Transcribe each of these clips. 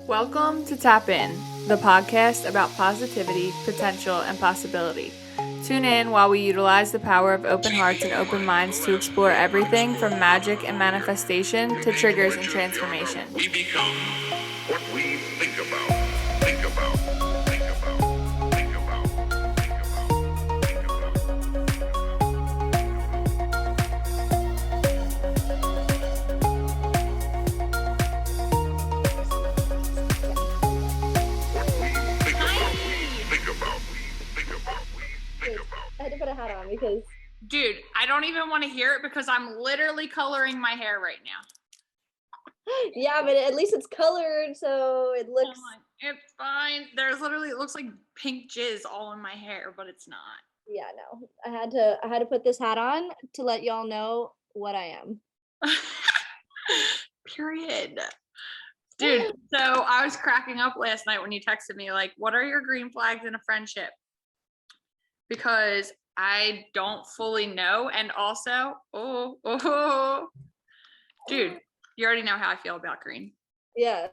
Welcome to Tap In, the podcast about positivity, potential, and possibility. Tune in while we utilize the power of open hearts and open minds to explore everything from magic and manifestation to triggers and transformation. We become what we think about. Think about. Think about. Think about. Think about. I had to put a hat on because Dude, I don't even want to hear it because I'm literally coloring my hair right now. yeah, but at least it's colored, so it looks. It's fine. It looks like pink jizz all in my hair, but it's not. Yeah, no. I had to put this hat on to let y'all know what I am. Period. Dude, so I was cracking up last night when you texted me, like, what are your green flags in a friendship? Because I don't fully know. And also, dude, you already know how I feel about green. Yes.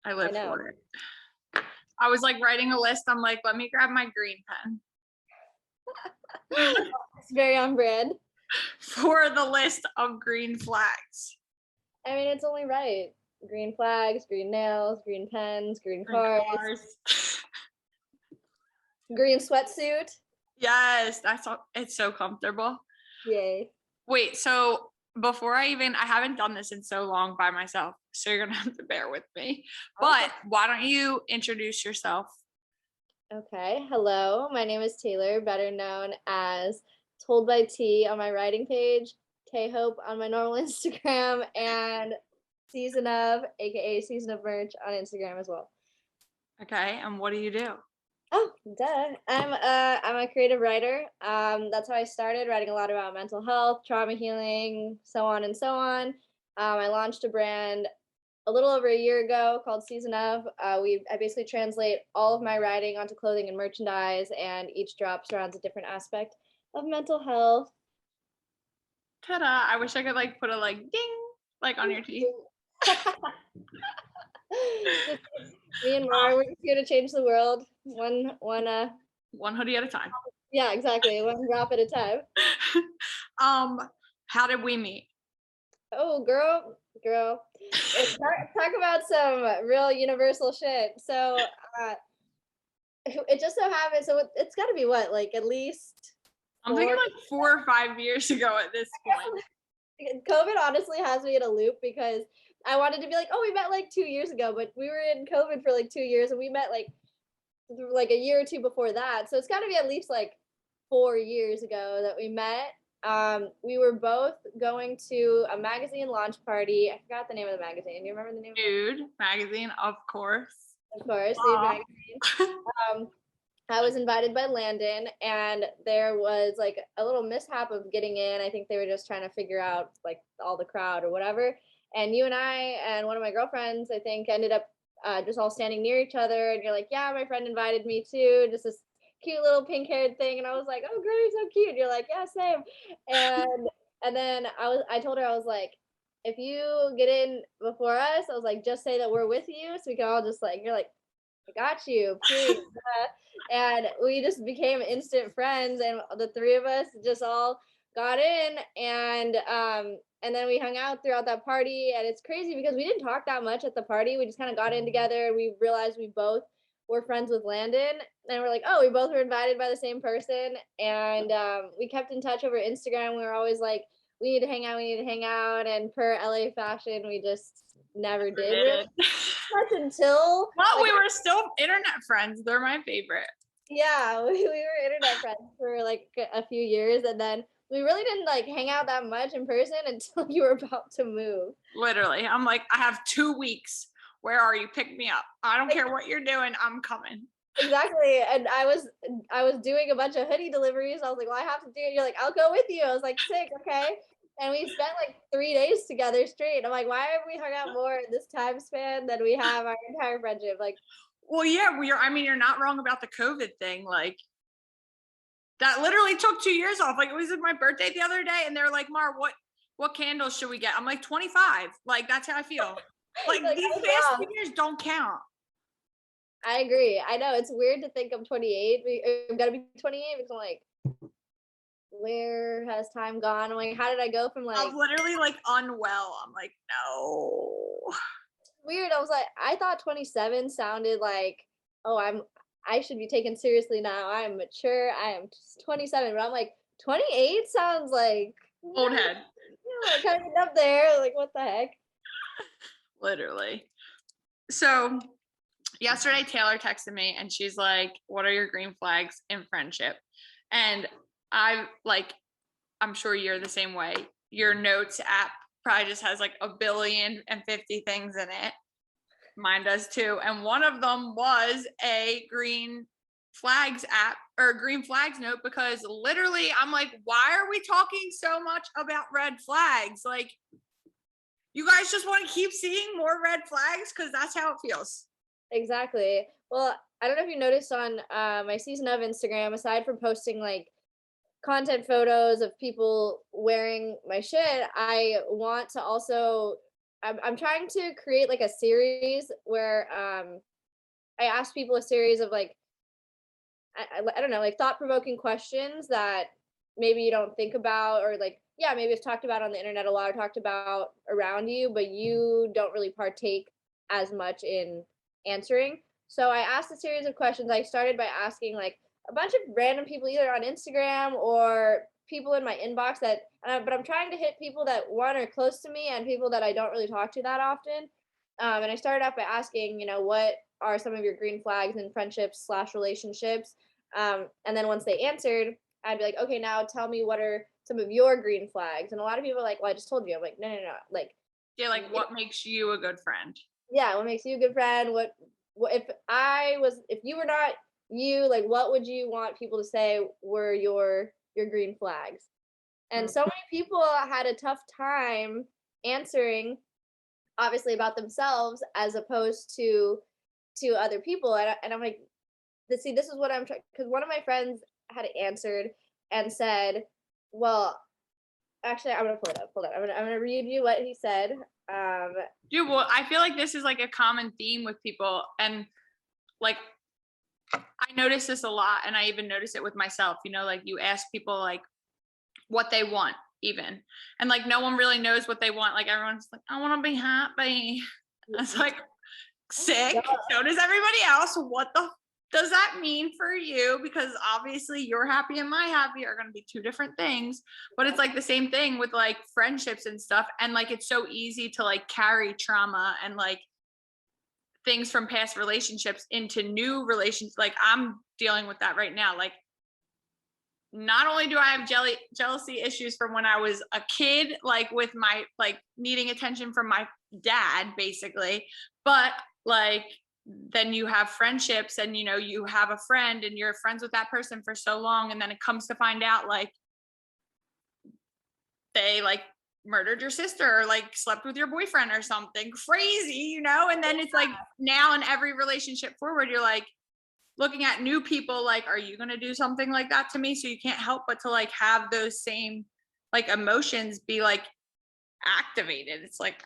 I live for it. I was like writing a list. I'm like, let me grab my green pen. It's very on brand. For the list of green flags. I mean, it's only right. Green flags, green nails, green pens, green cars. Green sweatsuit. Yes, it's so comfortable. Yay. Wait, so before I haven't done this in so long by myself, so you're gonna have to bear with me. But why don't you introduce yourself? Okay, hello, my name is Taylor, better known as Told by T on my writing page, T-Hope on my normal Instagram, and Season of, aka Season of Merch on Instagram as well. Okay, and what do you do? Oh, duh. I'm a creative writer. That's how I started, writing a lot about mental health, trauma healing, so on and so on. I launched a brand a little over a year ago called Season of. I basically translate all of my writing onto clothing and merchandise, and each drop surrounds a different aspect of mental health. Ta-da! I wish I could like put a like ding like on your teeth. Me and Maura, we're just here to change the world. One hoodie at a time. Yeah, exactly. One drop at a time. How did we meet? Oh, girl. Talk about some real universal shit. So, it just so happens. So it's got to be what, like at least. I'm thinking like 4 or 5 years ago at this point. COVID honestly has me in a loop because I wanted to be like, oh, we met like 2 years ago, but we were in COVID for like 2 years, and we met like a year or two before that. So it's got to be at least like 4 years ago that we met. We were both going to a magazine launch party. I forgot the name of the magazine. Do you remember the name? Dude magazine, of course. Of course, Dude magazine. I was invited by Landon, and there was like a little mishap of getting in. I think they were just trying to figure out like all the crowd or whatever. And you and I and one of my girlfriends, I think, ended up just all standing near each other. And you're like, yeah, my friend invited me too. Just this cute little pink-haired thing. And I was like, oh, girl, you're so cute. And you're like, yeah, same. And then I told her, I was like, if you get in before us, I was like, just say that we're with you, so we can all just like, you're like, I got you, please. And we just became instant friends, and the three of us just all got in, and then we hung out throughout that party. And it's crazy because we didn't talk that much at the party. We just kind of got in together, and we realized we both were friends with Landon, and we're like, oh, we both were invited by the same person. And we kept in touch over Instagram. We were always like, we need to hang out, and per LA fashion, we just never did really much until we were still internet friends. They're my favorite. Yeah, we were internet friends for like a few years, and then we really didn't like hang out that much in person until you were about to move. Literally, I'm like, I have 2 weeks. Where are you? Pick me up. I don't care what you're doing. I'm coming. Exactly. And I was doing a bunch of hoodie deliveries. I was like, well, I have to do it. You're like, I'll go with you. I was like, sick, okay. And we spent like 3 days together straight. I'm like, why have we hung out more in this time span than we have our entire friendship? Like, well, yeah, you're not wrong about the COVID thing. Like, that literally took 2 years off. Like, it was my birthday the other day, and they're like, Mar, what candles should we get? I'm like, 25. Like, that's how I feel. Like Like, these I was past wrong. years don't count. I agree. I know it's weird to think I'm 28. I'm gonna be 28 because I'm like, where has time gone? I'm like, how did I go from like I'm literally like unwell. I'm like, no. weird? I was like, I thought 27 sounded like, oh, I should be taken seriously now. I am mature. I am just 27, but I'm like 28 sounds like Old head. like kind of up there. Like what the heck? Literally. So yesterday Taylor texted me and she's like, what are your green flags in friendship? And I'm sure you're the same way. Your notes app probably just has like 1,050,000,050 things in it. Mine does too. And one of them was a green flags app or green flags note, because literally I'm like, why are we talking so much about red flags? Like, you guys just want to keep seeing more red flags because that's how it feels. Exactly. Well, I don't know if you noticed on my season of Instagram, aside from posting like content photos of people wearing my shit, I want to also I'm trying to create like a series where I ask people a series of like I don't know, like thought-provoking questions that maybe you don't think about, or like, yeah, maybe it's talked about on the internet a lot or talked about around you, but you don't really partake as much in answering. So I asked a series of questions. I started by asking like a bunch of random people either on Instagram or people in my inbox that but I'm trying to hit people that one are close to me and people that I don't really talk to that often. And I started off by asking, what are some of your green flags in friendships / relationships? And then once they answered, I'd be like, okay, now tell me what are some of your green flags. And a lot of people are like, well, I just told you. I'm like, no, no, no. Like, Yeah, like what makes you a good friend? yeah, what makes you a good friend? What if you were not you, like, what would you want people to say were your green flags? And so many people had a tough time answering, obviously, about themselves as opposed to other people. And I'm like, see, this is what I'm trying, because one of my friends had answered and said, well, actually, I'm gonna pull it up. Hold on, I'm gonna read you what he said. Dude, well, I feel like this is like a common theme with people, and like I notice this a lot, and I even notice it with myself. Like you ask people like what they want, even, and like no one really knows what they want. Like everyone's like, I want to be happy. It's like, sick. So does everybody else. What the does that mean for you? Because obviously your happy and my happy are going to be two different things, but it's like the same thing with like friendships and stuff. And like, it's so easy to like carry trauma and like things from past relationships into new relations. Like I'm dealing with that right now. Like, not only do I have jealousy issues from when I was a kid, like with my like needing attention from my dad, basically, but like then you have friendships and you have a friend and you're friends with that person for so long, and then it comes to find out like they like murdered your sister or like slept with your boyfriend or something crazy, and then it's like now in every relationship forward you're like looking at new people like, are you going to do something like that to me? So you can't help but to like have those same like emotions be like activated. It's like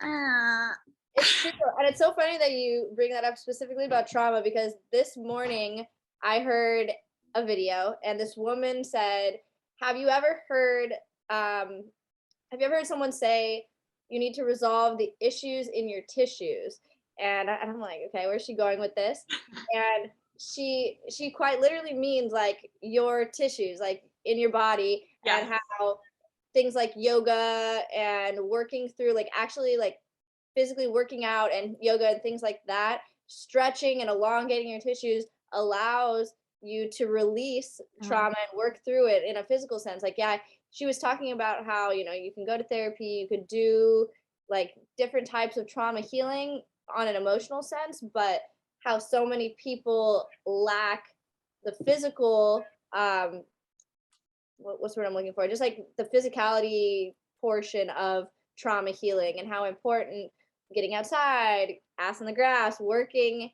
It's true. And it's so funny that you bring that up specifically about trauma, because this morning I heard a video and this woman said, have you ever heard someone say you need to resolve the issues in your tissues? And I'm like, okay, where's she going with this? And she quite literally means like your tissues, like in your body. Yes. And how things like yoga and working through, like actually like physically working out and yoga and things like that, stretching and elongating your tissues allows you to release trauma and work through it in a physical sense. Like, yeah, she was talking about how, you can go to therapy, you could do like different types of trauma healing on an emotional sense, but how so many people lack the physical, what's the word I'm looking for? Just like the physicality portion of trauma healing, and how important getting outside, ass in the grass, working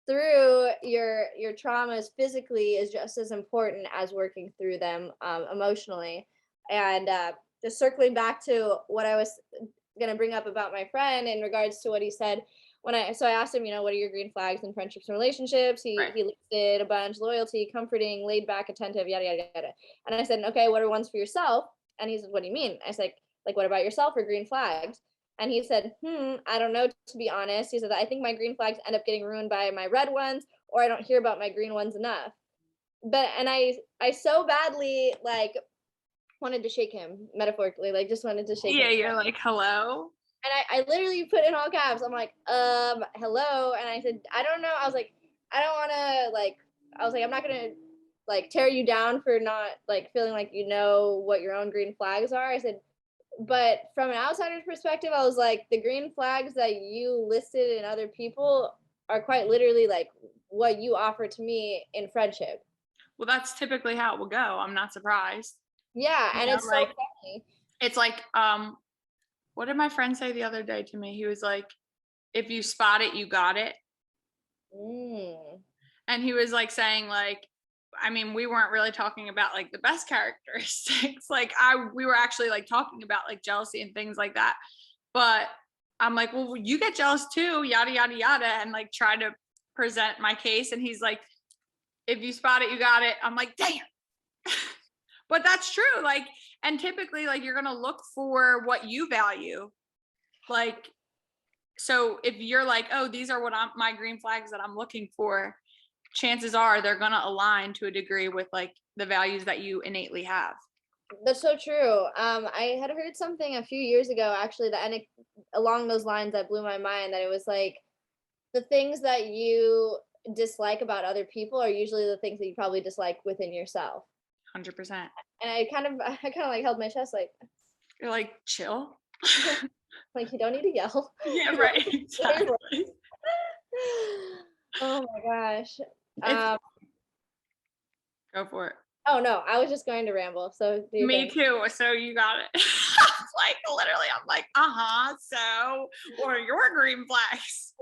through your traumas physically is just as important as working through them emotionally. And just circling back to what I was going to bring up about my friend in regards to what he said, I asked him, what are your green flags in friendships and relationships? He listed a bunch: loyalty, comforting, laid back, attentive, yada yada yada. And I said, okay, what are ones for yourself? And he said, what do you mean? I said, like, what about yourself are green flags? And he said, I don't know, to be honest. He said, I think my green flags end up getting ruined by my red ones, or I don't hear about my green ones enough. And I so badly like wanted to shake him, metaphorically, like just wanted to shake him. Yeah, you're like, hello. And I literally put in all caps. I'm like, hello. And I said, I don't know. I was like, I don't want to like, I was like, I'm not going to like tear you down for not like feeling like you know what your own green flags are. I said, but from an outsider's perspective, I was like, the green flags that you listed in other people are quite literally like what you offer to me in friendship. Well, that's typically how it will go. I'm not surprised. Yeah, and it's like, so funny. It's like, what did my friend say the other day to me? He was like, if you spot it, you got it. And he was like saying like, I mean, we weren't really talking about like the best characteristics. Like we were actually like talking about like jealousy and things like that. But I'm like, well, you get jealous too, yada, yada, yada. And like try to present my case. And he's like, if you spot it, you got it. I'm like, damn. But that's true. Like, and typically like you're going to look for what you value. Like, so if you're like, oh, these are my green flags that I'm looking for, chances are they're going to align to a degree with like the values that you innately have. That's so true. I had heard something a few years ago, actually, along those lines, that blew my mind, that it was like the things that you dislike about other people are usually the things that you probably dislike within yourself. 100%. And I kind of like held my chest, like, you're like, chill. Like, you don't need to yell. Yeah, right. Exactly. Oh my gosh. Go for it. Oh no, I was just going to ramble. So me too. So you got it. Like literally, I'm like, so what are your green flags?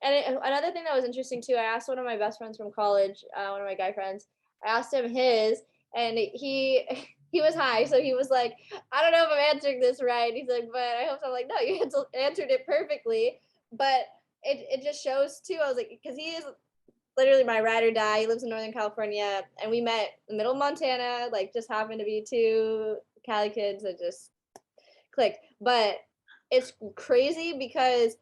And another thing that was interesting too, I asked one of my best friends from college, one of my guy friends, I asked him his, and he was high, so he was like, I don't know if I'm answering this right. He's like, but I hope so. I'm like, no, you answered it perfectly. But it just shows too. I was like, because he is literally my ride or die. He lives in Northern California, and we met in the middle of Montana, like just happened to be two Cali kids that just clicked. But it's crazy because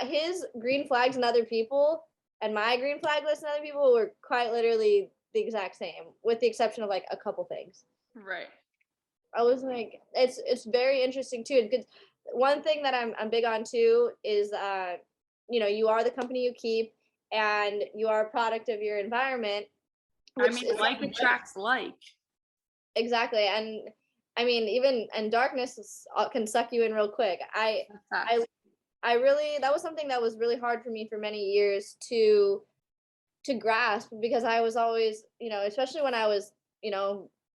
his green flags and other people and my green flag list and other people were quite literally the exact same, with the exception of like a couple things. Right. I was like, it's very interesting too, because one thing that I'm big on too is you are the company you keep, and you are a product of your environment. I mean, like attracts like. Exactly. And I mean, even and darkness can suck you in real quick. I really, that was something that was really hard for me for many years to grasp, because I was always, especially when I was,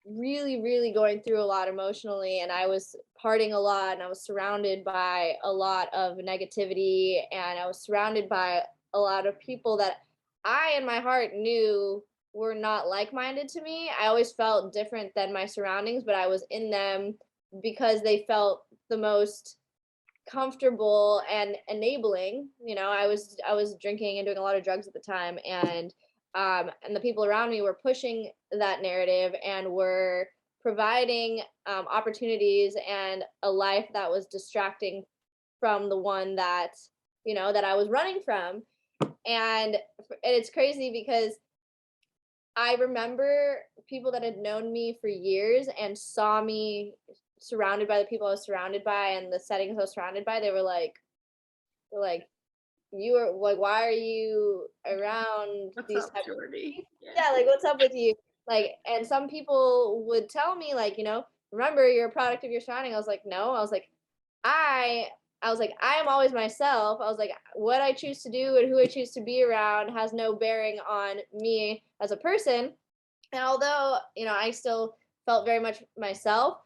really, really going through a lot emotionally, and I was partying a lot, and I was surrounded by a lot of negativity, and I was surrounded by a lot of people that I, in my heart, knew were not like-minded to me. I always felt different than my surroundings, but I was in them because they felt the most comfortable and enabling. I was drinking and doing a lot of drugs at the time, and the people around me were pushing that narrative and were providing opportunities and a life that was distracting from the one that that I was running from. And it's crazy because I remember people that had known me for years and saw me surrounded by the people I was surrounded by and the settings I was surrounded by. They were like, you are like, why are you around these types of people? Yeah, like, what's up with you? Like, and some people would tell me, like, remember, you're a product of your surrounding. I was like, no. I was like, I am always myself. I was like, what I choose to do and who I choose to be around has no bearing on me as a person. And although, I still felt very much myself,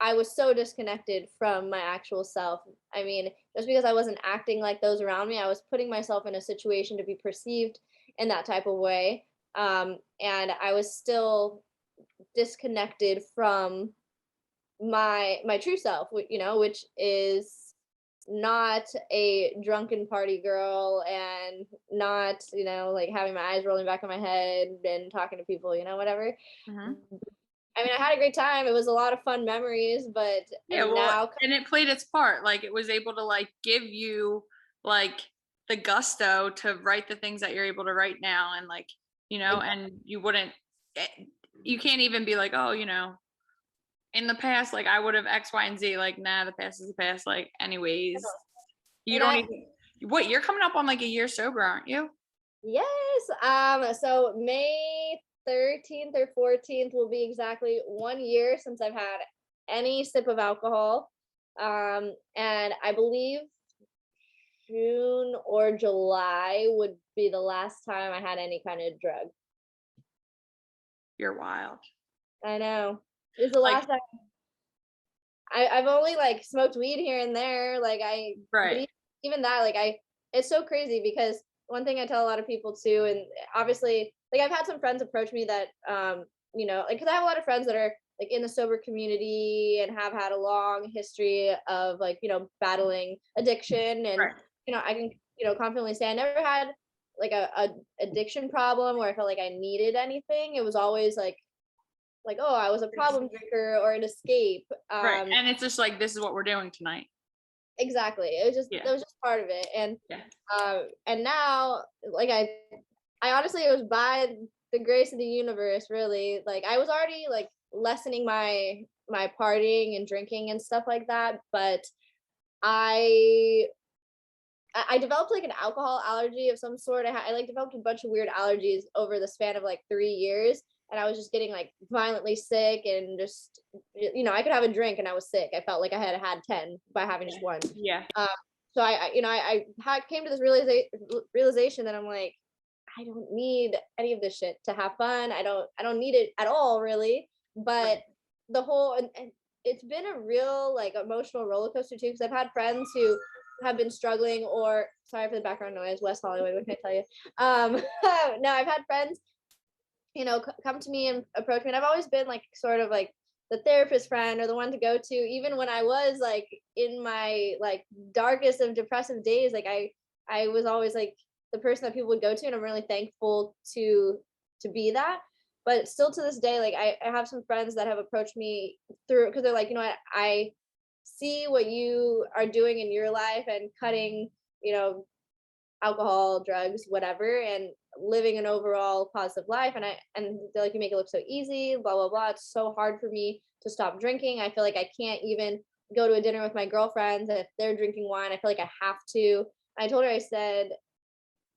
I was so disconnected from my actual self. I mean, just because I wasn't acting like those around me, I was putting myself in a situation to be perceived in that type of way. And I was still disconnected from my true self, which is not a drunken party girl and not, like having my eyes rolling back in my head and talking to people, whatever. Mhm. I mean, I had a great time. It was a lot of fun memories, but Yeah, well, now, and it played its part. Like it was able to like give you like the gusto to write the things that you're able to write now, and like and you wouldn't, eh, you can't even be like, oh, in the past, like I would have X, Y, and Z. Like, nah, the past is the past. Like, anyways, you and don't even. What, you're coming up on like a year sober, aren't you? yes, so May 13th or 14th will be exactly 1 year since I've had any sip of alcohol. And I believe June or July would be the last time I had any kind of drug. You're wild. I know. It's the Like, last time. I've only like smoked weed here and there. But right. even that, it's so crazy because one thing I tell a lot of people too, and obviously, like I've had some friends approach me that, because I have a lot of friends that are like in the sober community and have had a long history of like, battling addiction. And, Right. I can, confidently say I never had like a addiction problem where I felt like I needed anything. It was always like, oh, I was a problem drinker or an escape. Right. And it's just like, this is what we're doing tonight. Exactly. It was just, Yeah. that was just part of it. Yeah. And now, like I honestly, it was by the grace of the universe, really. Like I was already like lessening my partying and drinking and stuff like that, but I I developed like an alcohol allergy of some sort. I like developed a bunch of weird allergies over the span of like 3 years, and I was just getting like violently sick and just, I could have a drink and I was sick. I felt like I had 10 by having just one. Yeah. So came to this realization that I'm like, I don't need any of this shit to have fun. I don't need it at all, really. But the whole and it's been a real like emotional roller coaster too, because I've had friends who have been struggling, or sorry for the background noise, West Hollywood, what can I tell you? No, I've had friends, come to me and approach me, and I've always been like sort of like the therapist friend or the one to go to, even when I was like in my like darkest of depressive days. Like I was always like the person that people would go to, and I'm really thankful to be that. But still to this day, like I have some friends that have approached me through, because they're like, I see what you are doing in your life and cutting, alcohol, drugs, whatever, and living an overall positive life. And they're like, you make it look so easy, blah blah blah. It's so hard for me to stop drinking. I feel like I can't even go to a dinner with my girlfriends if they're drinking wine. I feel like I have to. I told her, I said,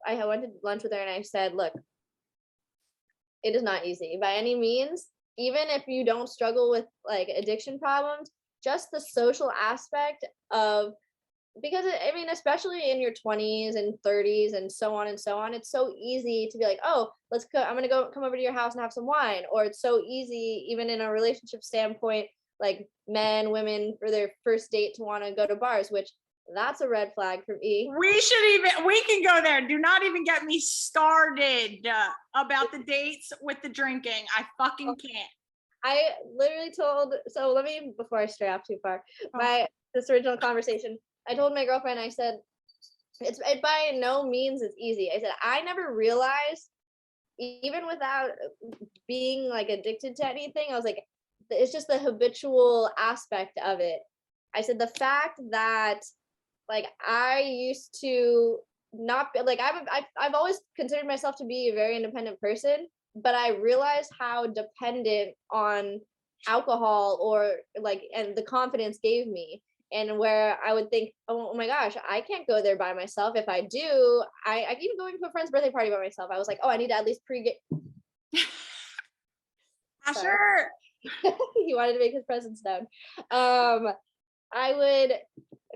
I went to lunch with her and I said, look, it is not easy by any means. Even if you don't struggle with like addiction problems, just the social aspect of, because I mean, especially in your 20s and 30s and so on and so on, it's so easy to be like, oh, I'm gonna go come over to your house and have some wine. Or it's so easy, even in a relationship standpoint, like men, women for their first date to want to go to bars, which that's a red flag for me. We can go there. Do not even get me started about the dates with the drinking. I fucking can't. I literally told, so let me, before I stray off too far, this original conversation, I told my girlfriend, I said, it by no means is easy. I said, I never realized, even without being like addicted to anything, I was like, it's just the habitual aspect of it. I said, the fact that like I used to not be, like I've always considered myself to be a very independent person, but I realized how dependent on alcohol or like, and the confidence gave me, and where I would think, oh my gosh, I can't go there by myself. If I do, I even going to a friend's birthday party by myself, I was like, oh, I need to at least Sure. he wanted to make his presence known. I would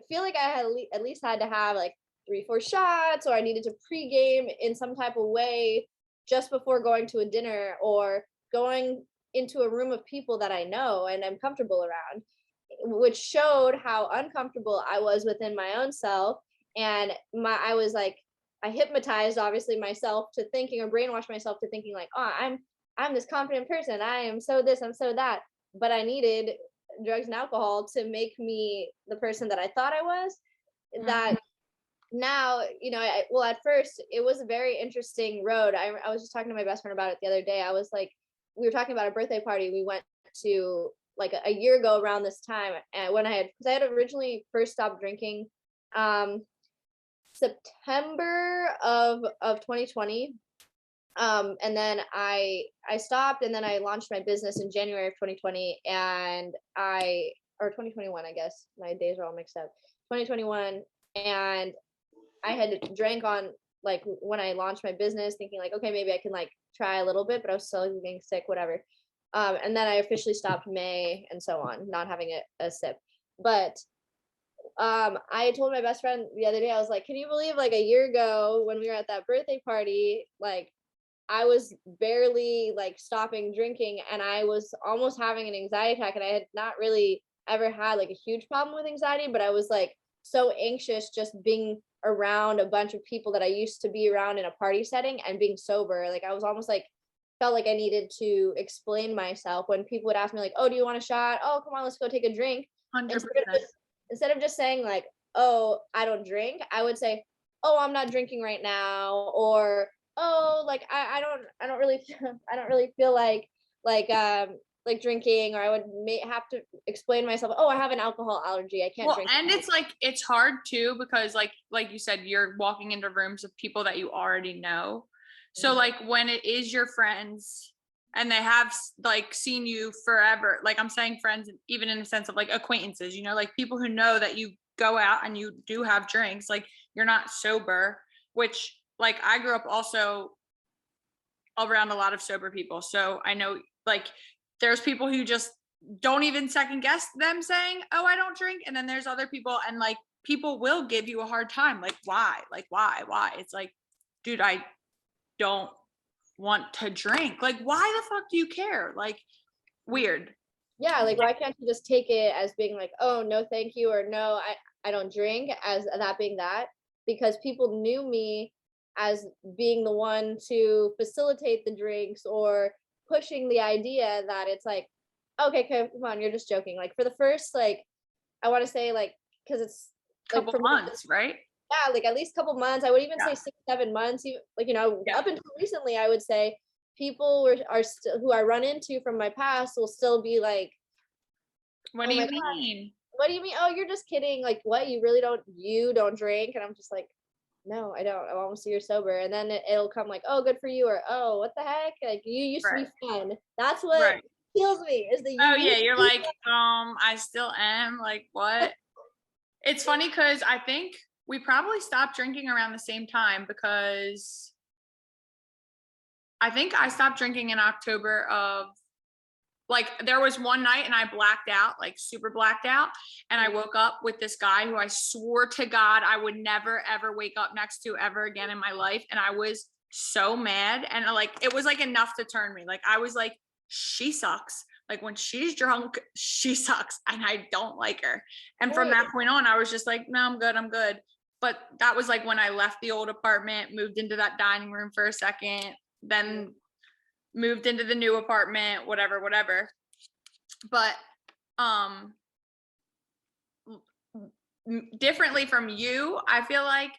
feel like I had at least had to have like 3-4 shots, or I needed to pregame in some type of way just before going to a dinner or going into a room of people that I know and I'm comfortable around, which showed how uncomfortable I was within my own self. And I was like, I hypnotized obviously myself to thinking, or brainwashed myself to thinking like, oh, I'm this confident person. I am so this, I'm so that. But I needed drugs and alcohol to make me the person that I thought I was. that now, well, at first it was a very interesting road. I was just talking to my best friend about it the other day. I was like, we were talking about a birthday party we went to like a year ago around this time, and because I had originally first stopped drinking September of 2020. And then I stopped, and then I launched my business in January of 2020, or 2021, I guess. My days are all mixed up. 2021, and I had drank on like when I launched my business, thinking like, okay, maybe I can like try a little bit, but I was still getting sick, whatever. And then I officially stopped May and so on, not having a sip. But I told my best friend the other day, I was like, can you believe like a year ago when we were at that birthday party, like I was barely like stopping drinking, and I was almost having an anxiety attack, and I had not really ever had like a huge problem with anxiety, but I was like so anxious just being around a bunch of people that I used to be around in a party setting and being sober. Like I was almost like felt like I needed to explain myself when people would ask me like, oh, do you want a shot? Oh, come on, let's go take a drink. 100%. Instead of just saying like, oh, I don't drink, I would say, oh, I'm not drinking right now, or oh, like I don't really I don't really feel like drinking, or I would have to explain myself, oh, I have an alcohol allergy, I can't drink. And it's like it's hard too, because like you said, you're walking into rooms of people that you already know. So like when it is your friends and they have like seen you forever, like I'm saying friends, even in the sense of like acquaintances, like people who know that you go out and you do have drinks, like you're not sober, which like I grew up also around a lot of sober people. So I know like there's people who just don't even second guess them saying, oh, I don't drink. And then there's other people, and like people will give you a hard time. Like, why? Like, why? It's like, dude, I don't want to drink. Like, why the fuck do you care? Like, weird. Yeah, like why can't you just take it as being like, oh, no thank you, or no, I don't drink, as that being that, because people knew me as being the one to facilitate the drinks or pushing the idea that it's like, okay, come on, you're just joking. Like for the first, like, I want to say like, because it's like, couple months, right? Yeah, like at least couple months. I would even say 6-7 months. Like, up until recently, I would say people are still, who I run into from my past will still be like, what do you mean? What do you mean? Oh, you're just kidding. Like, what? You don't drink? And I'm just like, no, I don't. I'm almost a year sober. And then it'll come like, oh, good for you, or oh, what the heck? Like, you used to be fun. That's what kills me, is that you're like, I still am. Like, what? It's funny because I think we probably stopped drinking around the same time, because I think I stopped drinking in October of, like, there was one night and I blacked out, like super blacked out. And I woke up with this guy who I swore to God I would never, ever wake up next to ever again in my life. And I was so mad. And like, it was like enough to turn me. Like, I was like, she sucks. Like when she's drunk, she sucks. And I don't like her. And from that point on, I was just like, no, I'm good. But that was like when I left the old apartment, moved into that dining room for a second, then moved into the new apartment, whatever. But differently from you, I feel like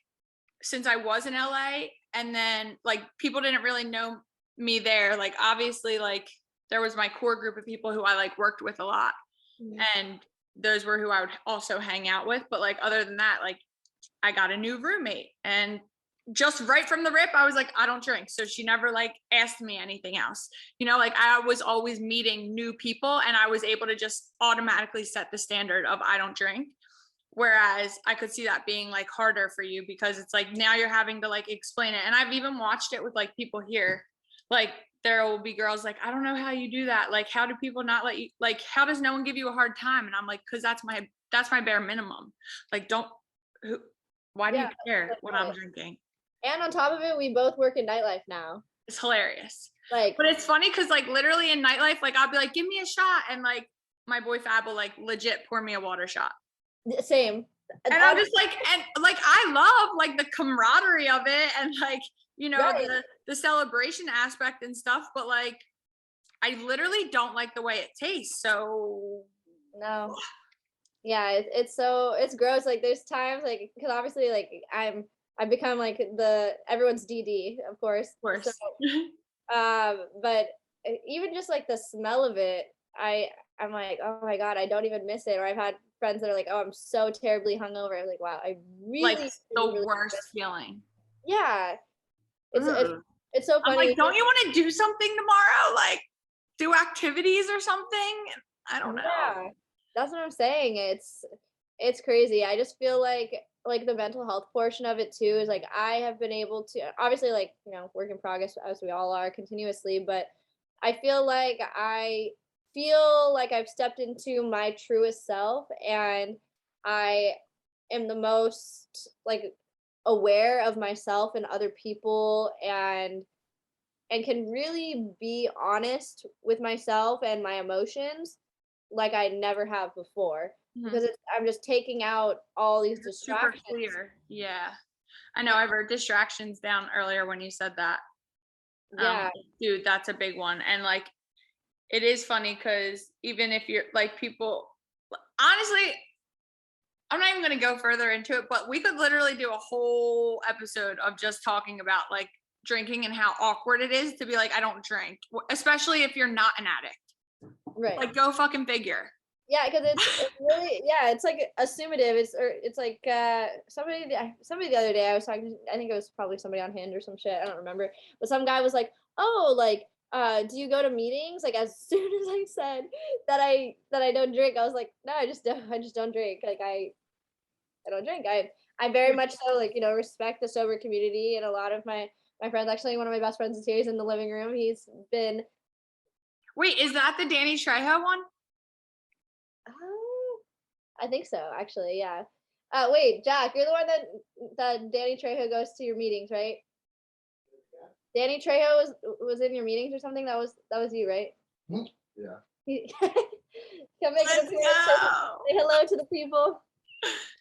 since I was in LA, and then like people didn't really know me there, like obviously like there was my core group of people who I like worked with a lot, and those were who I would also hang out with. But like other than that, like I got a new roommate, and just right from the rip, I was like, I don't drink. So she never like asked me anything else. Like I was always meeting new people, and I was able to just automatically set the standard of I don't drink. Whereas I could see that being like harder for you, because it's like now you're having to like explain it. And I've even watched it with like people here. Like there will be girls like, I don't know how you do that. Like, how do people not let you, like, how does no one give you a hard time? And I'm like, cause that's my bare minimum. Like, why do you care what I'm drinking? And on top of it, we both work in nightlife now. It's hilarious. Like, but it's funny because like literally in nightlife, like I'll be like, give me a shot, and like my boy Fab will like legit pour me a water shot. Same. And I'm just like, and like I love like the camaraderie of it, and like the celebration aspect and stuff. But like, I literally don't like the way it tastes. So no. Yeah, it's gross. Like there's times like because obviously like I've become like the everyone's DD, of course. Of course. But even just like the smell of it, I'm like, oh my god, I don't even miss it. Or I've had friends that are like, oh, I'm so terribly hungover. I'm like, wow, I Like really, the really, really worst miss. feeling. Yeah, it's it's Ugh. it's so I'm funny. like, don't you want to do something tomorrow? Like do activities or something? I don't know. Yeah, that's what I'm saying. It's crazy. I just feel like the mental health portion of it too is like I have been able to obviously like, work in progress as we all are continuously, but I feel like I've stepped into my truest self and I am the most like aware of myself and other people and can really be honest with myself and my emotions like I never have before Mhm. because I'm just taking out all these It's super distractions. clear. Yeah. I know I wrote distractions down earlier when you said that. Yeah, Dude, that's a big one. And like it is funny because even if you're like people honestly, I'm not even gonna go further into it, but we could literally do a whole episode of just talking about like drinking and how awkward it is to be like, I don't drink, especially if you're not an addict. right. Like, go fucking figure. Yeah, because it's really it's like assumative. It's like somebody the other day I was talking. I think it was probably somebody on Hinge or some shit. I don't remember. But some guy was like, "Oh, like, do you go to meetings?" Like as soon as I said that I don't drink, I was like, "No, I just don't drink. Like I don't drink. I very much so like respect the sober community and a lot of my friends. Actually, one of my best friends is here. He's in the living room. He's been Wait, is that the Danny Trejo one? I think so, actually, yeah. Wait, Jack, you're the one that Danny Trejo goes to your meetings, right? Danny Trejo was in your meetings or something. That was you, right? Yeah. Come make an Let's appearance. go. Say hello to the people.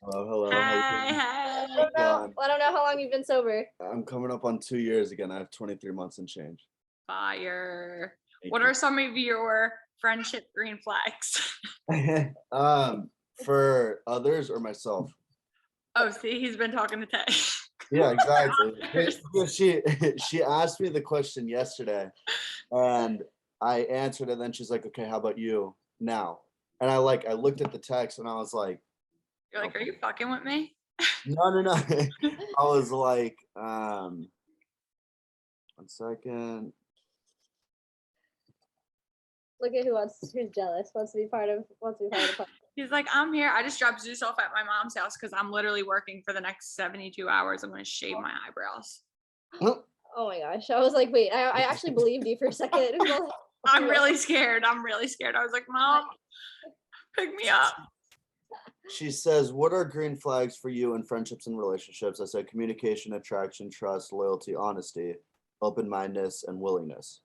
Hello. Hey, I hey. don't know. I don't know how long you've been sober. I'm coming up on 2 years again. I have 23 months and change. Fire. Thank What you. are some of your friendship green flags? For others or myself? Oh, see, he's been talking to Tay. Yeah, exactly. She asked me the question yesterday, and I answered, and then she's like, "Okay, how about you now?" And I looked at the text, and I was like, You're like, are you fucking with me? "No." I was like, 1 second. Look at who's jealous, wants to be part of the podcast. He's like, I'm here. I just dropped Zeus off at my mom's house because I'm literally working for the next 72 hours. I'm going to shave my eyebrows. Oh my gosh. I was like, wait, I actually believed you for a second. I'm really scared. I was like, Mom, pick me up. She says, "What are green flags for you in friendships and relationships?" I said, "Communication, attraction, trust, loyalty, honesty, open-mindedness, and willingness."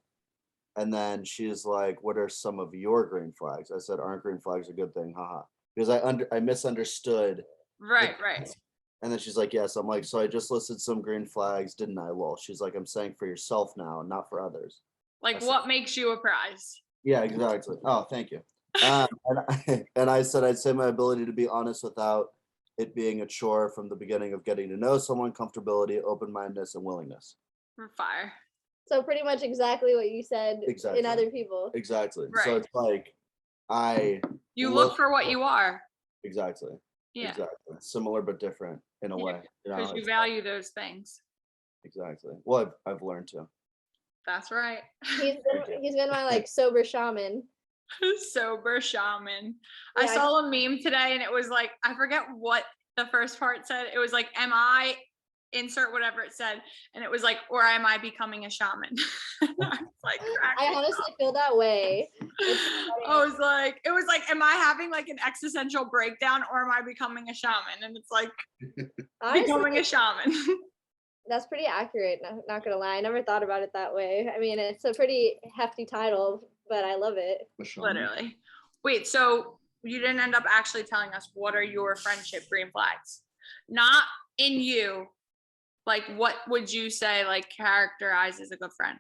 And then she's like, "What are some of your green flags?" I said, "Aren't green flags a good thing? Haha." Because I misunderstood. Right. And then she's like, "Yes." I'm like, "So I just listed some green flags, didn't I?" Lol. She's like, "I'm saying for yourself now, not for others." Like, what makes you a prize? Yeah, exactly. Oh, thank you. And I said, I'd say my ability to be honest without it being a chore from the beginning of getting to know someone, comfortability, open-mindedness, and willingness. For fire. So pretty much exactly what you said Exactly. in other people. Exactly. Right. So it's like you look for what you are. Exactly. Yeah. Exactly. Similar but different in a way. Because you value those things. Exactly. Well, I've learned to. That's right. He's been my like sober shaman. Sober shaman. Yeah, I saw a meme today and it was like, I forget what the first part said. It was like, am I insert whatever it said? And it was like, or am I becoming a shaman? I was like, I honestly feel that way. It was like, am I having like an existential breakdown or am I becoming a shaman? And it's like, honestly, becoming a shaman. That's pretty accurate. Not gonna lie, I never thought about it that way. I mean, it's a pretty hefty title, but I love it. Literally. Wait, so you didn't end up actually telling us what are your friendship green flags? Not in you. Like, what would you say like characterizes a good friend?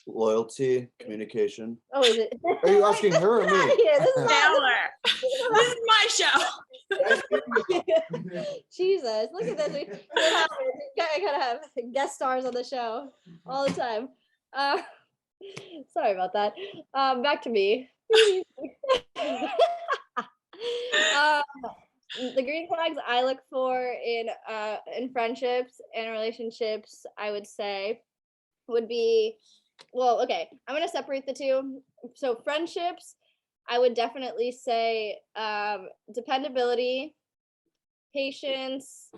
loyalty, communication. Oh, is it? Are you asking her or Get out me? of here. This is Taylor, this is my show. Jesus, look at this. What happens? I gotta have guest stars on the show all the time. Sorry about that. Back to me. The green flags I look for in friendships and relationships, I would say, would be, well, okay, I'm gonna separate the two. So friendships, I would definitely say dependability, patience.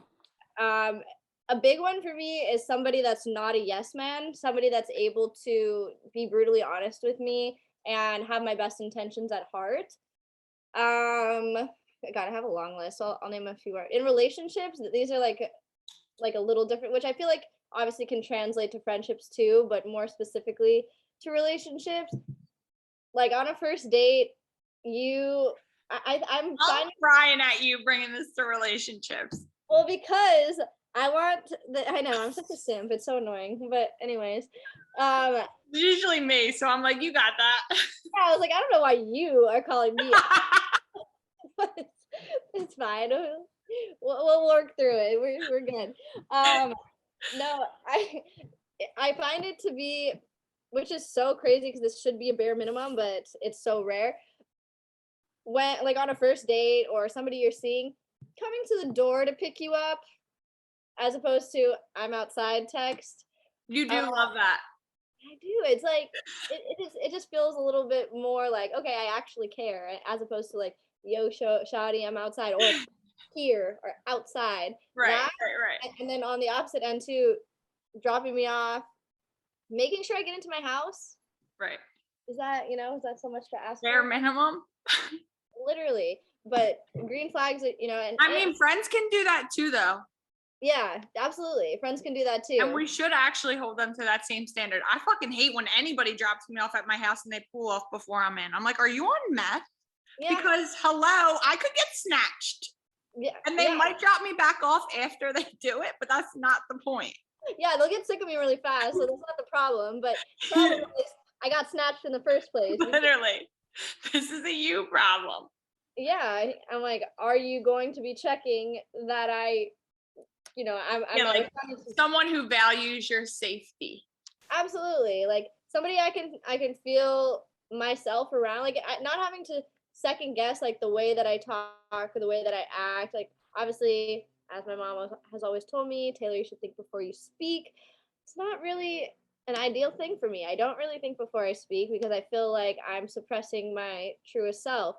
A big one for me is somebody that's not a yes man, somebody that's able to be brutally honest with me and have my best intentions at heart. God, I have a long list, so I'll name a few more. In relationships, these are like a little different, which I feel like obviously can translate to friendships too, but more specifically to relationships. Like on a first date, I'm I'm crying at you bringing this to relationships. well, because I know I'm such a simp. It's so annoying. But anyways, It's usually me, so I'm like, you got that. yeah, I was like, I don't know why you are calling me out. But it's fine. We'll work through it. We're good. No, I find it to be, which is so crazy because this should be a bare minimum, but it's so rare. When like on a first date or somebody you're seeing coming to the door to pick you up, as opposed to I'm outside text. You do love that. I do. It's like it just feels a little bit more like, okay, I actually care, as opposed to like, yo, shawty, I'm outside, or here or outside. Right, That, right. and then on the opposite end too, dropping me off, making sure I get into my house. Right. Is that so much to ask Bare for? minimum. Literally. But green flags, and I mean, friends can do that too, though. yeah, absolutely. Friends can do that too. And we should actually hold them to that same standard. I fucking hate when anybody drops me off at my house and they pull off before I'm in. I'm like, are you on meth? Yeah. Because hello, I could get snatched. Yeah. And they might drop me back off after they do it, but that's not the point. Yeah, they'll get sick of me really fast, so that's not the problem. But the problem is I got snatched in the first place. Literally. This is a you problem. Yeah, I'm like, are you going to be checking that I'm like someone who values your safety. Absolutely. Like somebody I can feel myself around, like not having to second guess like the way that I talk or the way that I act. Like obviously, as my mom has always told me, Taylor, you should think before you speak. It's not really an ideal thing for me. I don't really think before I speak because I feel like I'm suppressing my truest self.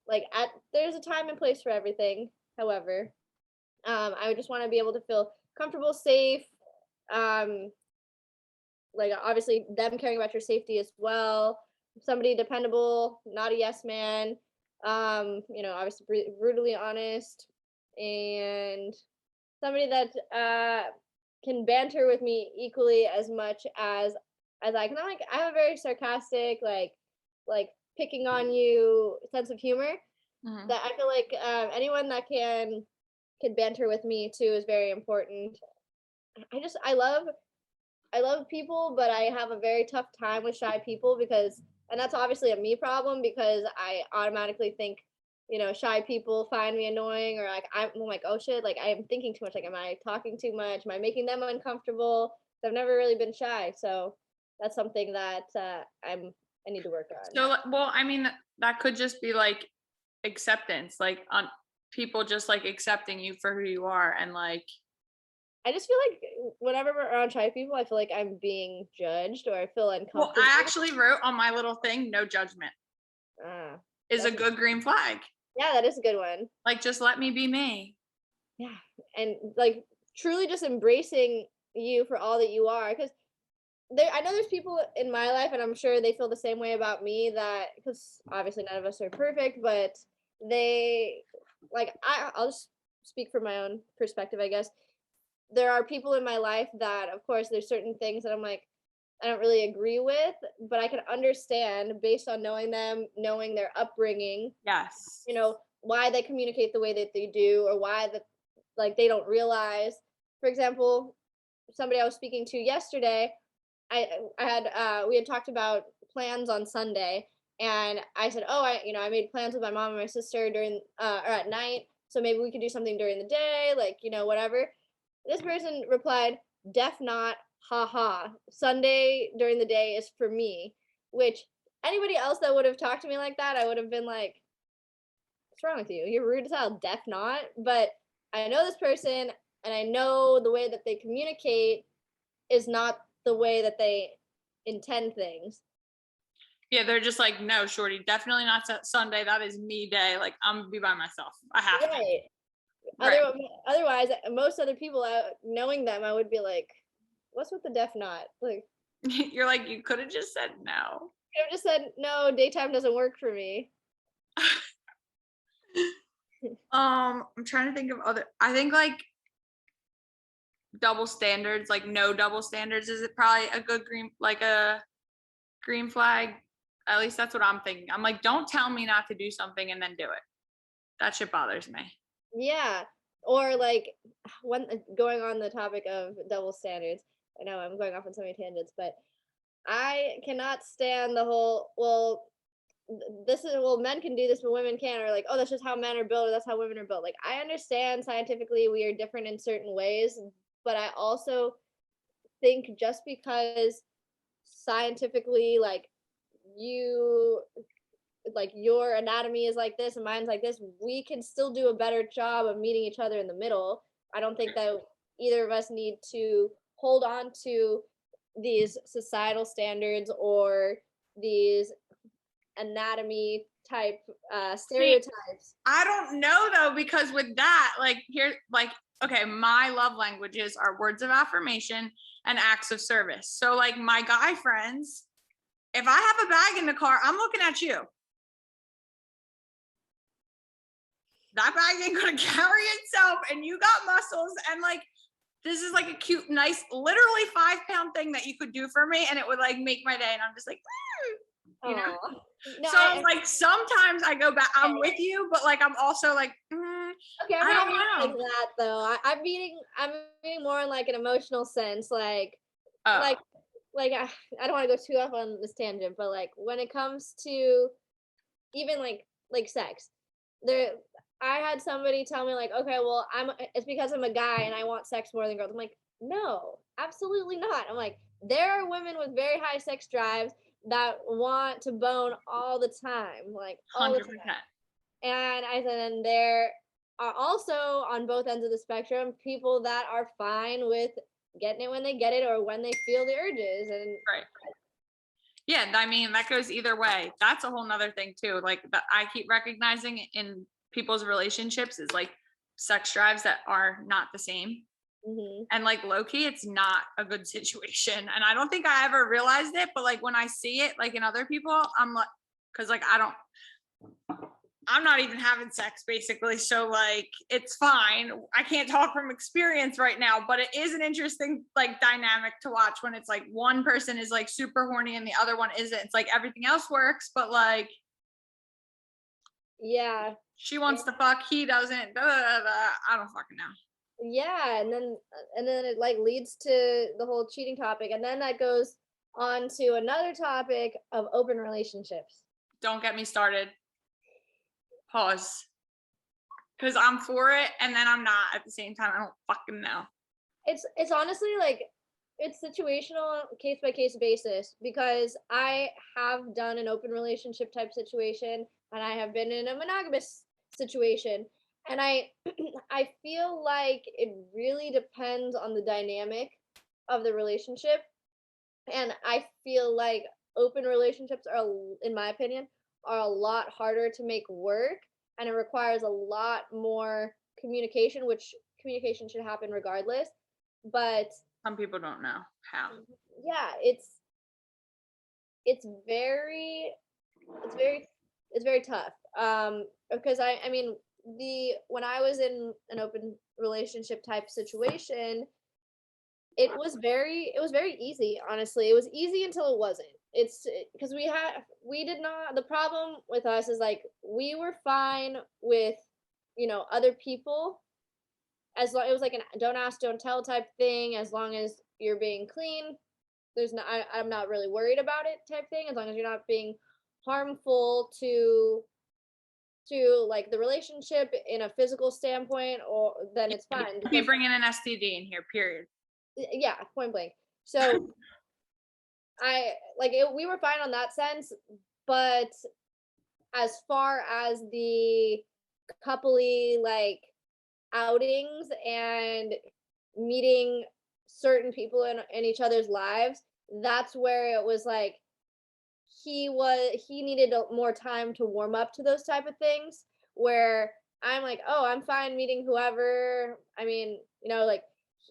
Like there's a time and place for everything. However, I would just want to be able to feel comfortable, safe. Like obviously them caring about your safety as well. Somebody dependable, not a yes man. Obviously brutally honest, and somebody that can banter with me equally as much as I can. Like I have a very sarcastic, like picking on you sense of humor. Mm-hmm. That I feel like anyone that can banter with me too is very important. I love people, but I have a very tough time with shy people and that's obviously a me problem because I automatically think, shy people find me annoying, or like I'm like, oh shit, like I am thinking too much. Like, am I talking too much? Am I making them uncomfortable? I've never really been shy, so that's something that I need to work on. So, well, I mean, that could just be like acceptance, like on people just like accepting you for who you are, and like I just feel like whenever we're around shy people, I feel like I'm being judged or I feel uncomfortable. Well, I actually wrote on my little thing, no judgment is a good green flag. Yeah, that is a good one. Like, just let me be me. Yeah, and like truly just embracing you for all that you are. Because I know there's people in my life, and I'm sure they feel the same way about me, that because obviously none of us are perfect, but they like I'll just speak from my own perspective, I guess. There are people in my life that, of course, there's certain things that I'm like, I don't really agree with, but I can understand based on knowing them, knowing their upbringing. Yes. Why they communicate the way that they do, or why they don't realize. For example, somebody I was speaking to yesterday, we had talked about plans on Sunday, and I said, oh, I made plans with my mom and my sister during or at night, so maybe we could do something during the day, like, whatever. This person replied, "Def not, haha. Sunday during the day is for me," which anybody else that would have talked to me like that, I would have been like, what's wrong with you? You're rude as hell, def not. But I know this person, and I know the way that they communicate is not the way that they intend things. Yeah, they're just like, no, shorty, definitely not Sunday. That is me day. Like, I'm gonna be by myself. I have to. Right. Right. Otherwise, most other people, knowing them, I would be like, what's with the def not? Like, You're like, you could have just said no. you just said, no, daytime doesn't work for me. I'm trying to think of I think like double standards, like no double standards is it probably a good green flag. At least that's what I'm thinking. I'm like, don't tell me not to do something and then do it. That shit bothers me. Yeah. Or like when going on the topic of double standards, I know I'm going off on so many tangents, but I cannot stand the whole, men can do this but women can't, or like, oh, that's just how men are built, or that's how women are built. Like, I understand scientifically we are different in certain ways, but I also think just because scientifically, like, your anatomy is like this and mine's like this, we can still do a better job of meeting each other in the middle. I don't think that either of us need to hold on to these societal standards or these anatomy type stereotypes. I don't know though, because with that, like here, like, okay, my love languages are words of affirmation and acts of service. So like my guy friends, if I have a bag in the car, I'm looking at you. That bag ain't gonna carry itself, and you got muscles, and like this is like a cute, nice, literally 5-pound thing that you could do for me, and it would like make my day. And I'm just like, you know. No, so like sometimes I go back. I'm with you, but like I'm also like, okay, I'm I not don't meaning know. like that though. I'm meaning more in like an emotional sense, like I don't want to go too off on this tangent, but like when it comes to even like sex, there I had somebody tell me like, okay, well, it's because I'm a guy and I want sex more than girls. I'm like, no, absolutely not. I'm like, there are women with very high sex drives that want to bone all the time, like all 100%. the time. And I said, and there are also on both ends of the spectrum people that are fine with getting it when they get it or when they feel the urges. And right. Yeah, I mean that goes either way. That's a whole nother thing too. Like that I keep recognizing in people's relationships is like sex drives that are not the same. mm-hmm. And like low-key, it's not a good situation. And I don't think I ever realized it, but like when I see it like in other people, I'm like, because like I'm not even having sex basically. So like it's fine. I can't talk from experience right now, but it is an interesting like dynamic to watch when it's like one person is like super horny and the other one isn't. It's like everything else works, but like yeah, she wants to fuck, he doesn't. I don't fucking know. Yeah, and then it like leads to the whole cheating topic, and then that goes on to another topic of open relationships. Don't get me started. Pause. Because I'm for it and then I'm not at the same time. I don't fucking know. It's honestly like it's situational, case by case basis, because I have done an open relationship type situation and I have been in a monogamous situation, and I I feel like it really depends on the dynamic of the relationship, and I feel like open relationships are, in my opinion, are a lot harder to make work, and it requires a lot more communication, which communication should happen regardless. But some people don't know how. Yeah, it's very tough. Because I mean, when I was in an open relationship type situation, it was very easy. Honestly, it was easy until it wasn't. It's because we did not. The problem with us is like we were fine with other people, as long it was like an don't ask don't tell type thing, as long as you're being clean I'm not really worried about it type thing, as long as you're not being harmful to like the relationship in a physical standpoint, or then it's fine. You be bringing an STD in here, period. Yeah, point blank. So we were fine on that sense, but as far as the coupley like outings and meeting certain people in each other's lives, that's where it was like he needed more time to warm up to those type of things, where I'm like, oh, I'm fine meeting whoever. I mean, like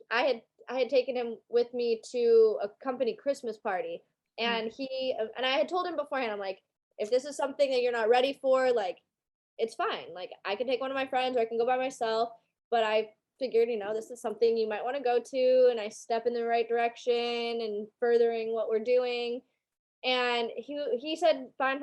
I had taken him with me to a company Christmas party, and I had told him beforehand, I'm like, if this is something that you're not ready for, like, it's fine. Like, I can take one of my friends or I can go by myself, but I figured, this is something you might want to go to, and I step in the right direction and furthering what we're doing. And he said, fine,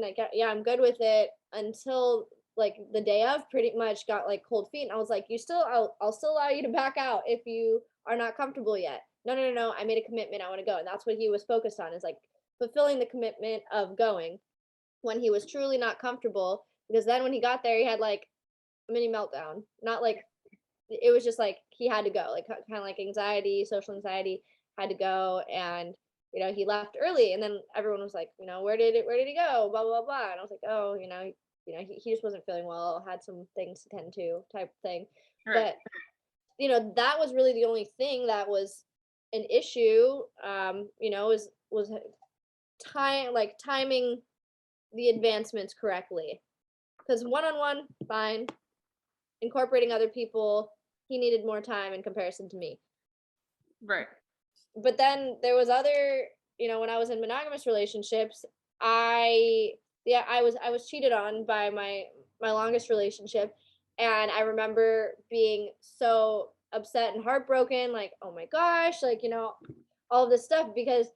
like, yeah, I'm good with it, until like the day of, pretty much got like cold feet. And I was like, I'll still allow you to back out if you are not comfortable yet. No, I made a commitment, I want to go. And that's what he was focused on, is like fulfilling the commitment of going when he was truly not comfortable. Because then when he got there, he had like a mini meltdown. Not like, it was just like he had to go, like kind of like anxiety, social anxiety, had to go. And he left early, and then everyone was like, where did he go, blah blah blah. And I was like, oh, he just wasn't feeling well, had some things to tend to, type thing. Right. But that was really the only thing that was an issue. Was timing the advancements correctly, because one-on-one, fine. Incorporating other people, he needed more time in comparison to me. Right. But then there was other, when I was in monogamous relationships, I was cheated on by my longest relationship. And I remember being so upset and heartbroken, like, oh my gosh, like, all of this stuff, because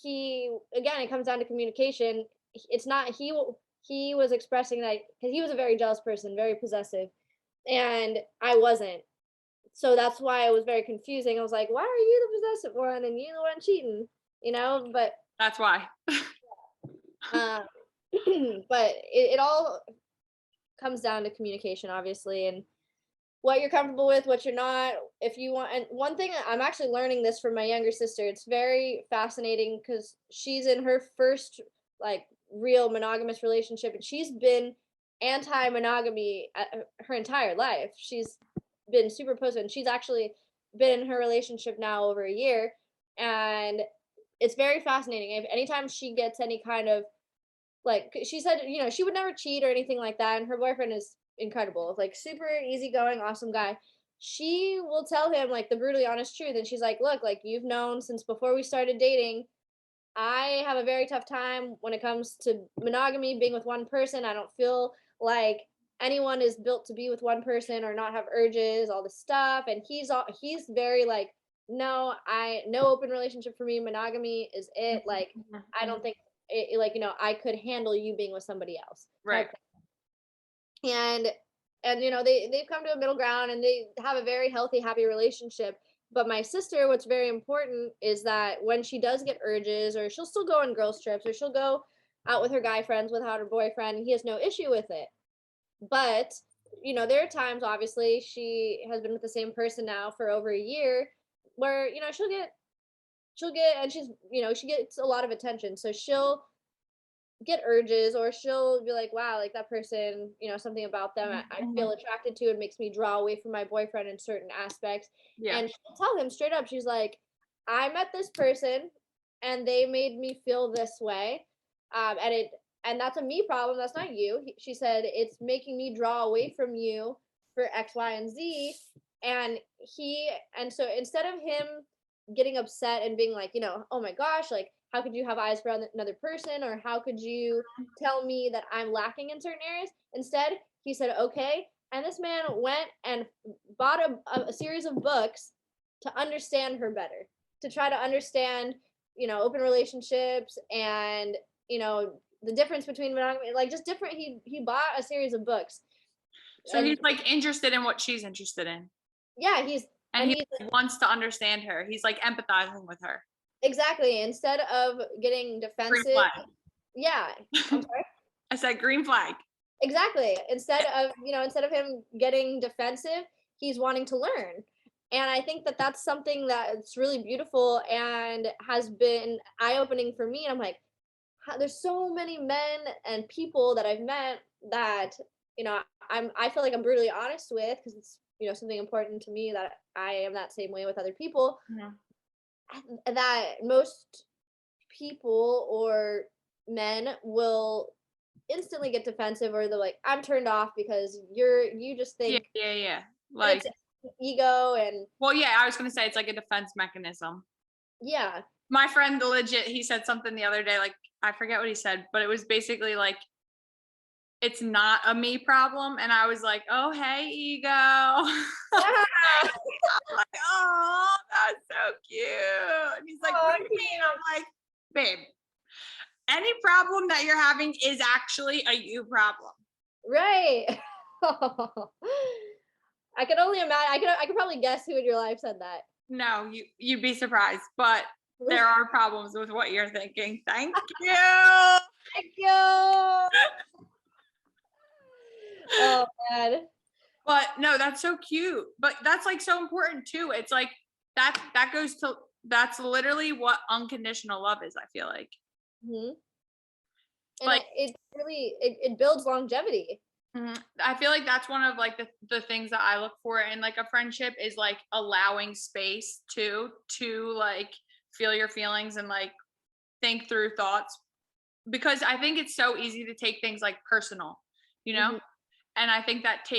again, it comes down to communication. It's not, he was expressing that, because he was a very jealous person, very possessive, and I wasn't. So that's why it was very confusing. I was like, why are you the possessive one and you the one cheating? But that's why. but it all comes down to communication, obviously, and what you're comfortable with, what you're not. If you want, and one thing, I'm actually learning this from my younger sister. It's very fascinating, because she's in her first like real monogamous relationship, and she's been anti-monogamy her entire life. She's been super opposed, and she's actually been in her relationship now over a year. And it's very fascinating. If anytime she gets any kind of, like, she said, she would never cheat or anything like that, and her boyfriend is incredible, like super easygoing, awesome guy. She will tell him like the brutally honest truth, and she's like, look, like, you've known since before we started dating, I have a very tough time when it comes to monogamy, being with one person. I don't feel like anyone is built to be with one person or not have urges, all this stuff. And he's very like, no open relationship for me, monogamy is it. Like, I don't think it, like, I could handle you being with somebody else, right? And they've come to a middle ground, and they have a very healthy, happy relationship. But my sister, what's very important is that when she does get urges, or she'll still go on girls trips, or she'll go out with her guy friends without her boyfriend, and he has no issue with it. But there are times, obviously, she has been with the same person now for over a year, where she'll get, and she gets a lot of attention, so she'll get urges, or she'll be like, wow, like that person, something about them I feel attracted to, and makes me draw away from my boyfriend in certain aspects. Yeah. And she'll tell him straight up, she's like, I met this person and they made me feel this way, and that's a me problem, that's not you. She said, it's making me draw away from you for X, Y, and Z. And so instead of him getting upset and being like, oh my gosh, like, how could you have eyes for another person, or how could you tell me that I'm lacking in certain areas? Instead, he said, okay. And this man went and bought a series of books to understand her better, to try to understand, open relationships, and, the difference between monogamy, like, just different. He bought a series of books. So he's like interested in what she's interested in. Yeah, he wants to understand her. He's like empathizing with her. Exactly. Instead of getting Green defensive. flag. Yeah. I'm sorry. I said green flag. Exactly. Instead of him getting defensive, he's wanting to learn. And I think that that's something that's really beautiful and has been eye-opening for me. And I'm like, there's so many men and people that I've met that, I feel like I'm brutally honest with, because it's, something important to me, that I am that same way with other people, that most people or men will instantly get defensive, or they're like, I'm turned off because you just think Yeah. Like, it's ego. And well, yeah, I was gonna say it's like a defense mechanism. yeah. My friend legit, he said something the other day, like I forget what he said, but it was basically like, it's not a me problem. And I was like, oh, hey, ego. I'm like, oh, that's so cute. And he's like, what do you mean? I'm like, babe, any problem that you're having is actually a you problem. Right. I could only imagine. I could probably guess who in your life said that. No, you'd be surprised, but there are problems with what you're thinking. Thank you. Thank you. Oh man. But no, that's so cute. But that's like so important too. It's like that's literally what unconditional love is, I feel like. Mm-hmm. And Like, it really it builds longevity. I feel like that's one of like the things that I look for in like a friendship, is like allowing space to like feel your feelings and like think through thoughts, because I think it's so easy to take things like personal, and I think that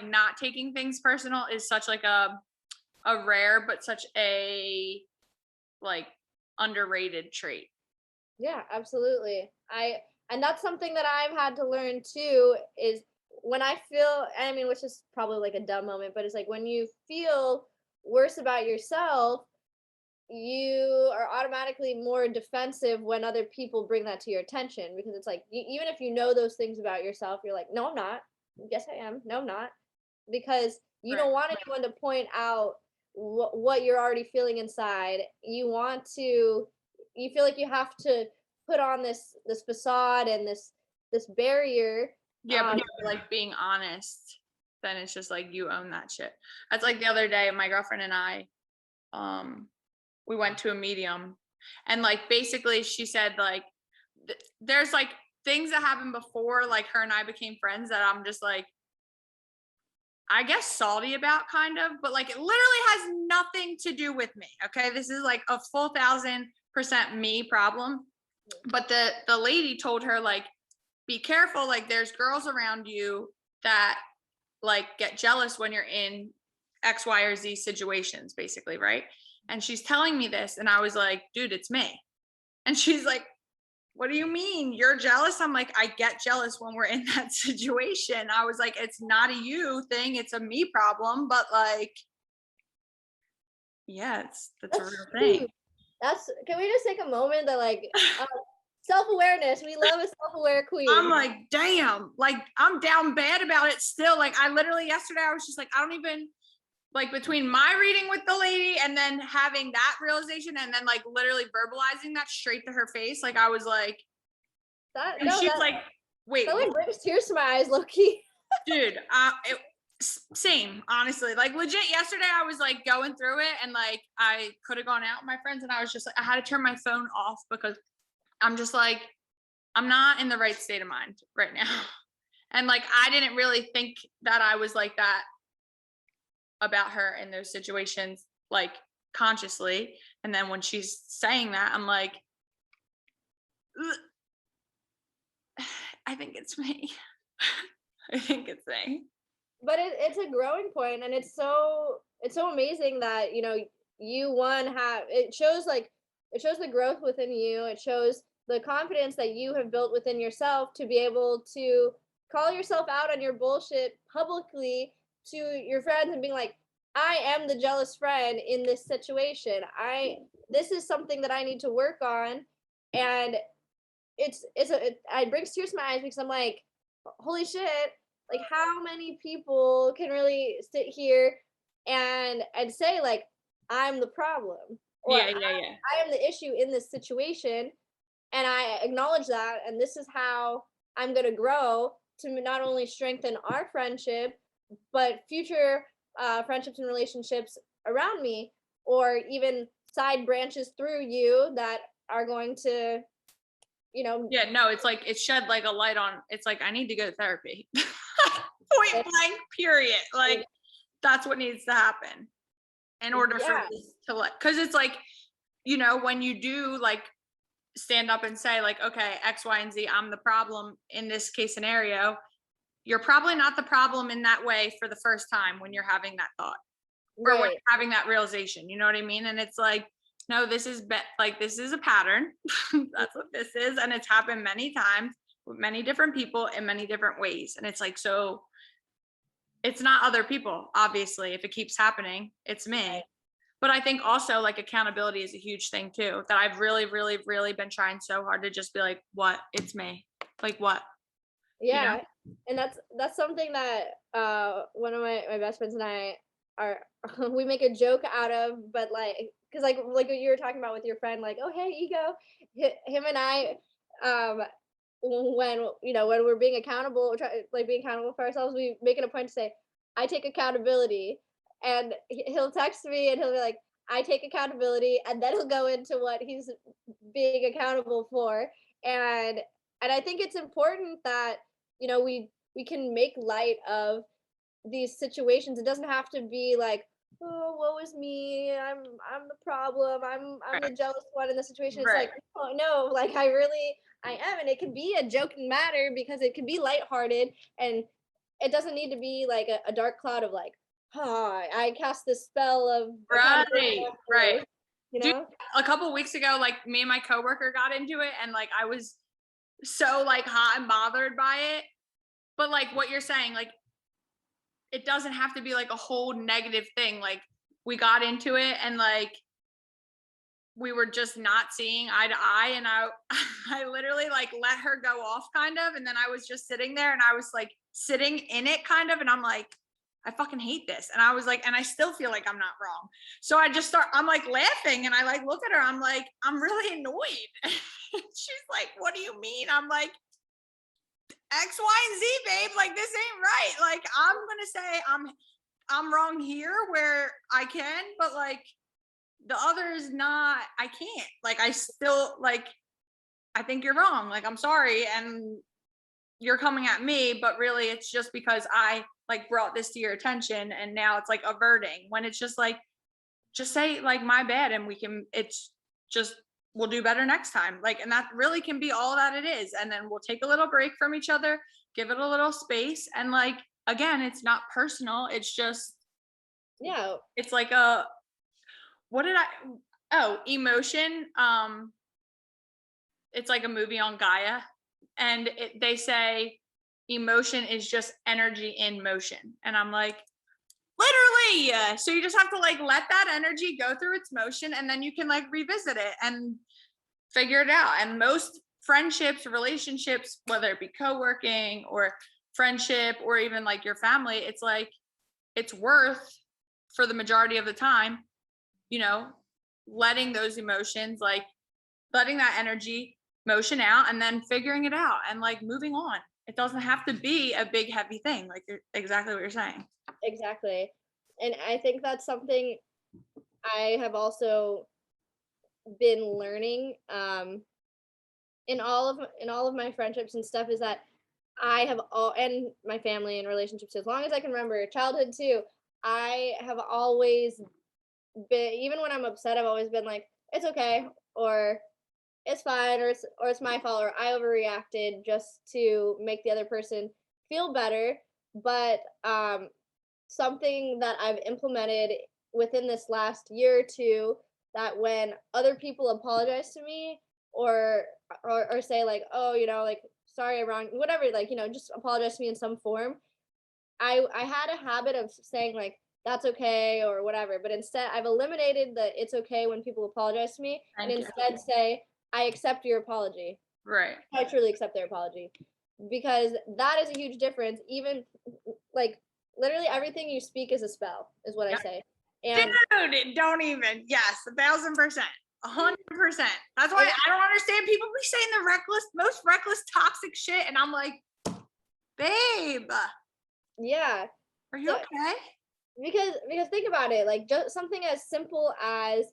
not taking things personal is such like a rare but such a like underrated trait. Yeah, absolutely. And that's something that I've had to learn too, is when I feel, I mean, which is probably like a dumb moment, but it's like when you feel worse about yourself, you are automatically more defensive when other people bring that to your attention, because it's like, even if you know those things about yourself, you're like, no, I'm not. Yes, I am. No, I'm not. Because you don't want anyone to point out what you're already feeling inside. You feel like you have to put on this facade and this barrier. Yeah, but if you're like being honest, then it's just like you own that shit. That's like the other day, my girlfriend and I, we went to a medium, and like basically she said like there's like things that happened before like her and I became friends that I'm just like, I guess, salty about, kind of, but like it literally has nothing to do with me. Okay, this is like a full 1000% me problem. But the lady told her like, be careful, like there's girls around you that like get jealous when you're in X, Y, or Z situations, basically, right? And she's telling me this, and I was like, dude, it's me. And she's like, what do you mean you're jealous? I'm like, I get jealous when we're in that situation. I was like, it's not a you thing, it's a me problem. But like, yeah, that's a real thing. Can we just take a moment that like self-awareness, we love a self-aware queen. I'm like, damn, like I'm down bad about it still. Like I literally yesterday I was just like, I don't even, like, between my reading with the lady and then having that realization and then like literally verbalizing that straight to her face, like I was like, she's like, wait, that like brings tears to my eyes, low-key. Dude, same, honestly. Like legit yesterday I was like going through it, and like I could have gone out with my friends, and I was just like, I had to turn my phone off because I'm just like, I'm not in the right state of mind right now. And like I didn't really think that I was like that about her in those situations, like consciously. And then when she's saying that, I'm like, I think it's me. I think it's me. But it's a growing point, and it's so amazing that it shows the growth within you. It shows the confidence that you have built within yourself to be able to call yourself out on your bullshit publicly to your friends and being like, I am the jealous friend in this situation. This is something that I need to work on. And it brings tears to my eyes, because I'm like, holy shit, like how many people can really sit here and say like, I'm the problem, or Yeah. I am the issue in this situation, and I acknowledge that, and this is how I'm going to grow to not only strengthen our friendship, but future friendships and relationships around me, or even side branches through you that are going to, Yeah, no, it's like it shed like a light on. It's like I need to go to therapy. Point blank, period. Like that's what needs to happen in order for this to because it's like, when you do like stand up and say like, okay, X, Y, and Z, I'm the problem in this case scenario. You're probably not the problem in that way for the first time when you're having that thought or when you're having that realization. You know what I mean? And it's like, no, this is this is a pattern. That's what this is, and it's happened many times with many different people in many different ways. And it's like, so it's not other people, obviously. If it keeps happening, it's me. But I think also like accountability is a huge thing too, that I've really, really, really been trying so hard to just be like, what? It's me. Like what? Yeah. And that's something that one of my best friends and I are we make a joke out of, but like, because like what you were talking about with your friend, like, oh hey, ego, him and I, when when we're being accountable, being accountable for ourselves, we make it a point to say, I take accountability, and he'll text me and he'll be like, I take accountability, and then he'll go into what he's being accountable for. And I think it's important that we can make light of these situations. It doesn't have to be like, oh, woe is me, I'm the problem, I'm the jealous one in the situation. It's like, oh no, like I am. And it can be a joking matter because it can be lighthearted, and it doesn't need to be like a dark cloud of like, I cast this spell of right. Dude, a couple weeks ago, like me and my coworker got into it, and like I was so like hot and bothered by it. But like what you're saying, like it doesn't have to be like a whole negative thing. Like we got into it and like we were just not seeing eye to eye, and I literally like let her go off kind of, and then I was just sitting there and I was like sitting in it kind of, and I'm like, I fucking hate this. And I was like, and I still feel like I'm not wrong. So I'm like laughing, and I like look at her, I'm like, I'm really annoyed. She's like, what do you mean? I'm like, X, Y, and Z, babe. Like this ain't right. Like I'm gonna say I'm wrong here where I can, but like the other is not. I can't. Like I still like. I think you're wrong. Like I'm sorry, and you're coming at me, but really it's just because I like brought this to your attention, and now it's like averting when it's just like, just say like my bad, and it's just we'll do better next time. Like, and that really can be all that it is. And then we'll take a little break from each other, give it a little space. And like, again, it's not personal. It's just, it's like Emotion. It's like a movie on Gaia, and they say emotion is just energy in motion. And I'm like, literally. So you just have to like let that energy go through its motion, and then you can like revisit it and figure it out. And most friendships, relationships, whether it be co-working or friendship or even like your family, it's like it's worth, for the majority of the time, letting those emotions, like letting that energy motion out, and then figuring it out and like moving on. It doesn't have to be a big heavy thing, like exactly what you're saying. Exactly. And I think that's something I have also been learning in all of my friendships and stuff, is that I have and my family and relationships, as long as I can remember, childhood too, I have always been, even when I'm upset, I've always been like, it's okay, or it's fine, or it's my fault, or I overreacted just to make the other person feel better. But something that I've implemented within this last year or two, that when other people apologize to me, or say like, oh, like, sorry, I'm wrong, whatever, like, just apologize to me in some form, I had a habit of saying like, that's okay, or whatever. But instead I've eliminated the it's okay when people apologize to me. Thank and instead you. Say, I accept your apology. Right. I truly accept their apology, because that is a huge difference. Even like literally everything you speak is a spell, is what I say. And Dude, don't even. Yes, 1,000%. 100%. That's why I don't understand people be saying the most reckless, toxic shit. And I'm like, babe, yeah. are you okay? Because think about it, like just something as simple as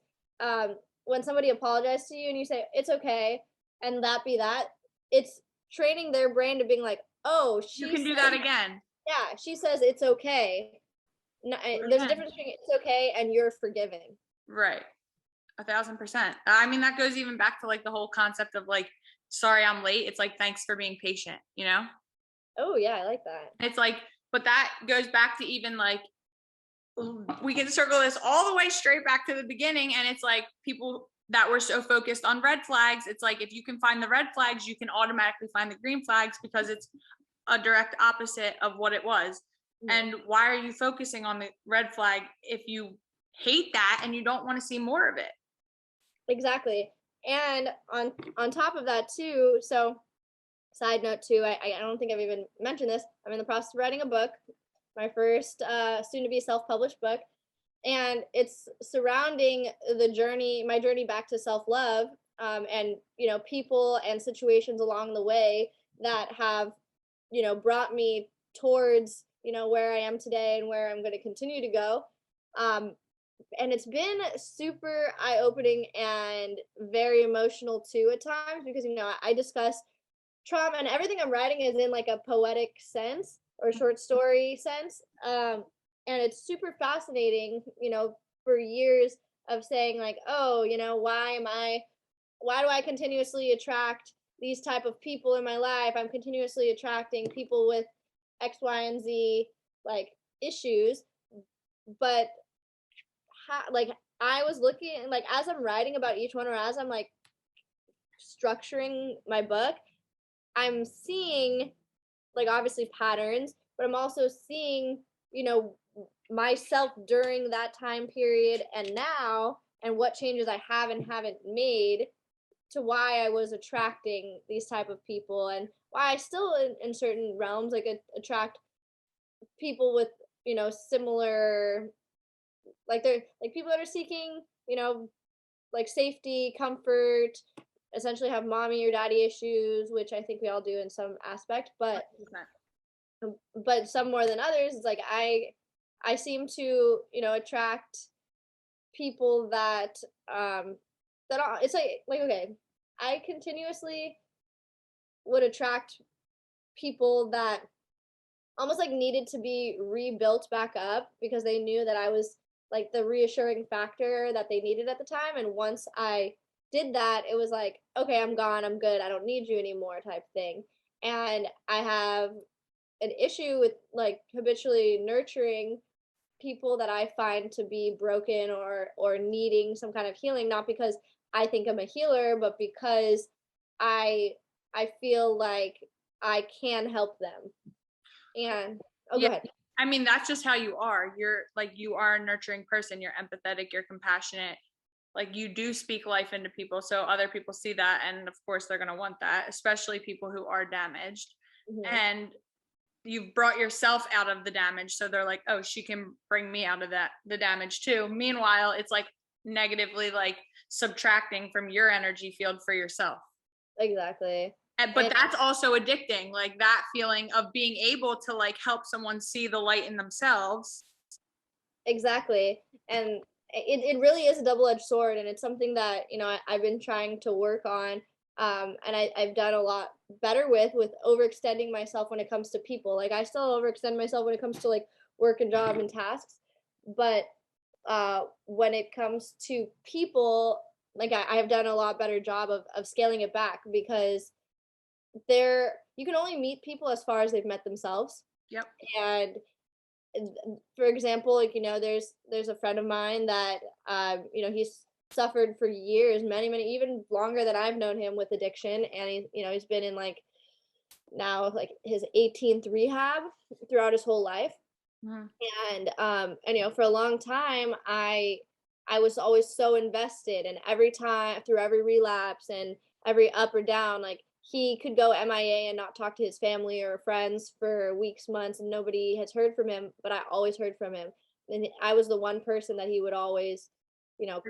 when somebody apologizes to you and you say it's okay, and that be that, it's training their brain to being like, oh, You can do that again. Yeah, she says it's okay. No, there's a difference between it's okay and you're forgiven. Right. 1,000%. I mean, that goes even back to like the whole concept of like, sorry, I'm late. It's like, thanks for being patient, you know? Oh yeah, I like that. It's like, but that goes back to even like, we can circle this all the way straight back to the beginning. And it's like people that were so focused on red flags. It's like, if you can find the red flags, you can automatically find the green flags because it's a direct opposite of what it was. And why are you focusing on the red flag if you hate that and you don't want to see more of it? Exactly. And on top of that too, so side note too, I don't think I've even mentioned this. I'm in the process of writing a book, my first soon to be self-published book, and it's surrounding my journey back to self-love, and people and situations along the way that have brought me towards where I am today and where I'm going to continue to go. And it's been super eye-opening and very emotional too at times, because I discuss trauma, and everything I'm writing is in like a poetic sense or short story sense. And it's super fascinating, for years of saying like, oh, why do I continuously attract these type of people in my life? I'm continuously attracting people with X, Y, and Z like issues. But like I was looking, like as I'm writing about each one, or as I'm like structuring my book, I'm seeing like obviously patterns, but I'm also seeing myself during that time period and now, and what changes I have and haven't made to why I was attracting these type of people, and why I still in certain realms like attract people with similar, like they're like people that are seeking like safety, comfort, essentially have mommy or daddy issues, which I think we all do in some aspect, but some more than others. It's like I seem to attract people that it's like okay, I continuously would attract people that almost like needed to be rebuilt back up, because they knew that I was like the reassuring factor that they needed at the time. And once I did that, it was like, okay, I'm gone, I'm good, I don't need you anymore type thing. And I have an issue with like habitually nurturing people that I find to be broken or needing some kind of healing, not because I think I'm a healer, but because I feel like I can help them. And go ahead. I mean, that's just how you are. You're like, you are a nurturing person. You're empathetic, you're compassionate. Like you do speak life into people. So other people see that. And of course they're going to want that, especially people who are damaged. Mm-hmm. And you've brought yourself out of the damage. So they're like, oh, she can bring me out of the damage too. Meanwhile, it's like negatively like subtracting from your energy field for yourself. Exactly. But that's also addicting, like that feeling of being able to like help someone see the light in themselves. Exactly. And it really is a double-edged sword, and it's something that I've been trying to work on, and I've done a lot better with overextending myself when it comes to people. Like I still overextend myself when it comes to like work and job and tasks, but when it comes to people, like I have done a lot better job of scaling it back, because you can only meet people as far as they've met themselves. Yep. And for example, like there's a friend of mine that he's suffered for years, many even longer than I've known him, with addiction, and he's been in like now like his 18th rehab throughout his whole life. Mm-hmm. And for a long time I was always so invested, and every time through every relapse and every up or down, like he could go MIA and not talk to his family or friends for weeks, months, and nobody has heard from him, but I always heard from him. and I was the one person that he would always,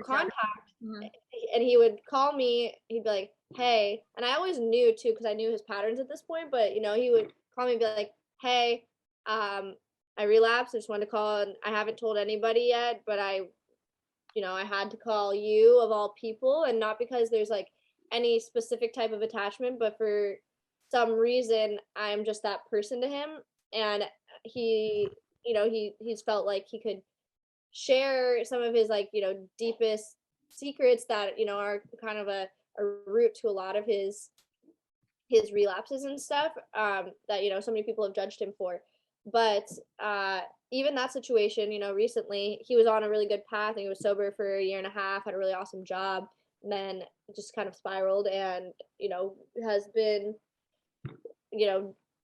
contact. Mhm. And he would call me. He'd be like, "Hey," and I always knew too because I knew his patterns at this point. But he would call me and be like, "Hey, I relapsed. I just wanted to call, and I haven't told anybody yet, but I had to call you of all people, and not because there's like any specific type of attachment, but for some reason I'm just that person to him, and he's felt like he could share some of his like deepest secrets that are kind of a root to a lot of his relapses and stuff that so many people have judged him for. But even that situation, recently he was on a really good path and he was sober for a year and a half, had a really awesome job, and then just kind of spiraled and has been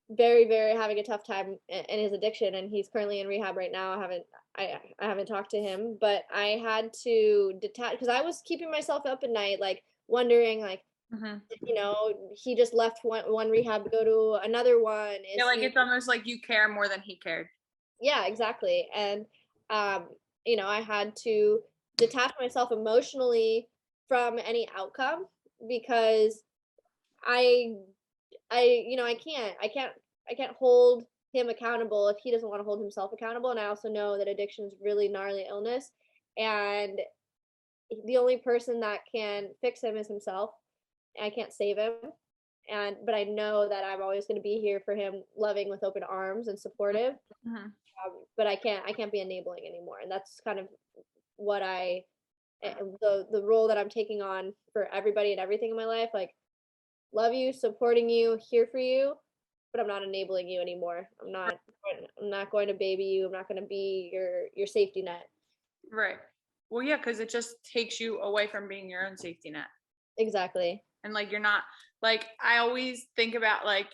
very, very having a tough time in his addiction, and he's currently in rehab right now. I haven't talked to him, but I had to detach because I was keeping myself up at night, like wondering, like, Mhm. he just left one rehab to go to another one. Yeah, like it's almost like you care more than he cared. Yeah, exactly. And I had to detach myself emotionally from any outcome because I I can't hold him accountable if he doesn't want to hold himself accountable. And I also know that addiction is really gnarly illness, and the only person that can fix him is himself. I can't save him, but I know that I'm always going to be here for him, loving with open arms and supportive. Mhm. But I can't be enabling anymore, and that's kind of what the role that I'm taking on for everybody and everything in my life. Like, love you, supporting you, here for you, but I'm not enabling you anymore. I'm not going to baby you. I'm not going to be your safety net. Right. Well, yeah, because it just takes you away from being your own safety net. Exactly. And like you're not like I always think about like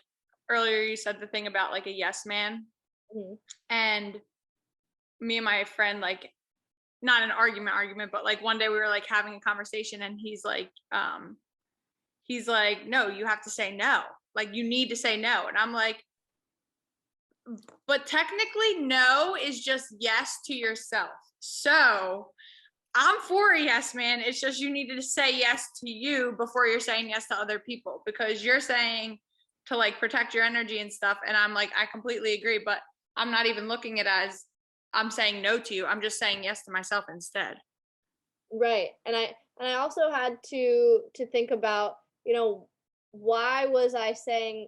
earlier you said the thing about like a yes man. Mm-hmm. And me and my friend, like not an argument, but like one day we were like having a conversation and he's like, no, you have to say no. Like you need to say no. And I'm like, but technically no is just yes to yourself. So I'm for a yes man. It's just you needed to say yes to you before you're saying yes to other people, because you're saying to like protect your energy and stuff. And I'm like, I completely agree, but I'm not even looking at it as I'm saying no to you. I'm just saying yes to myself instead. Right. And I also had to think about, why was I saying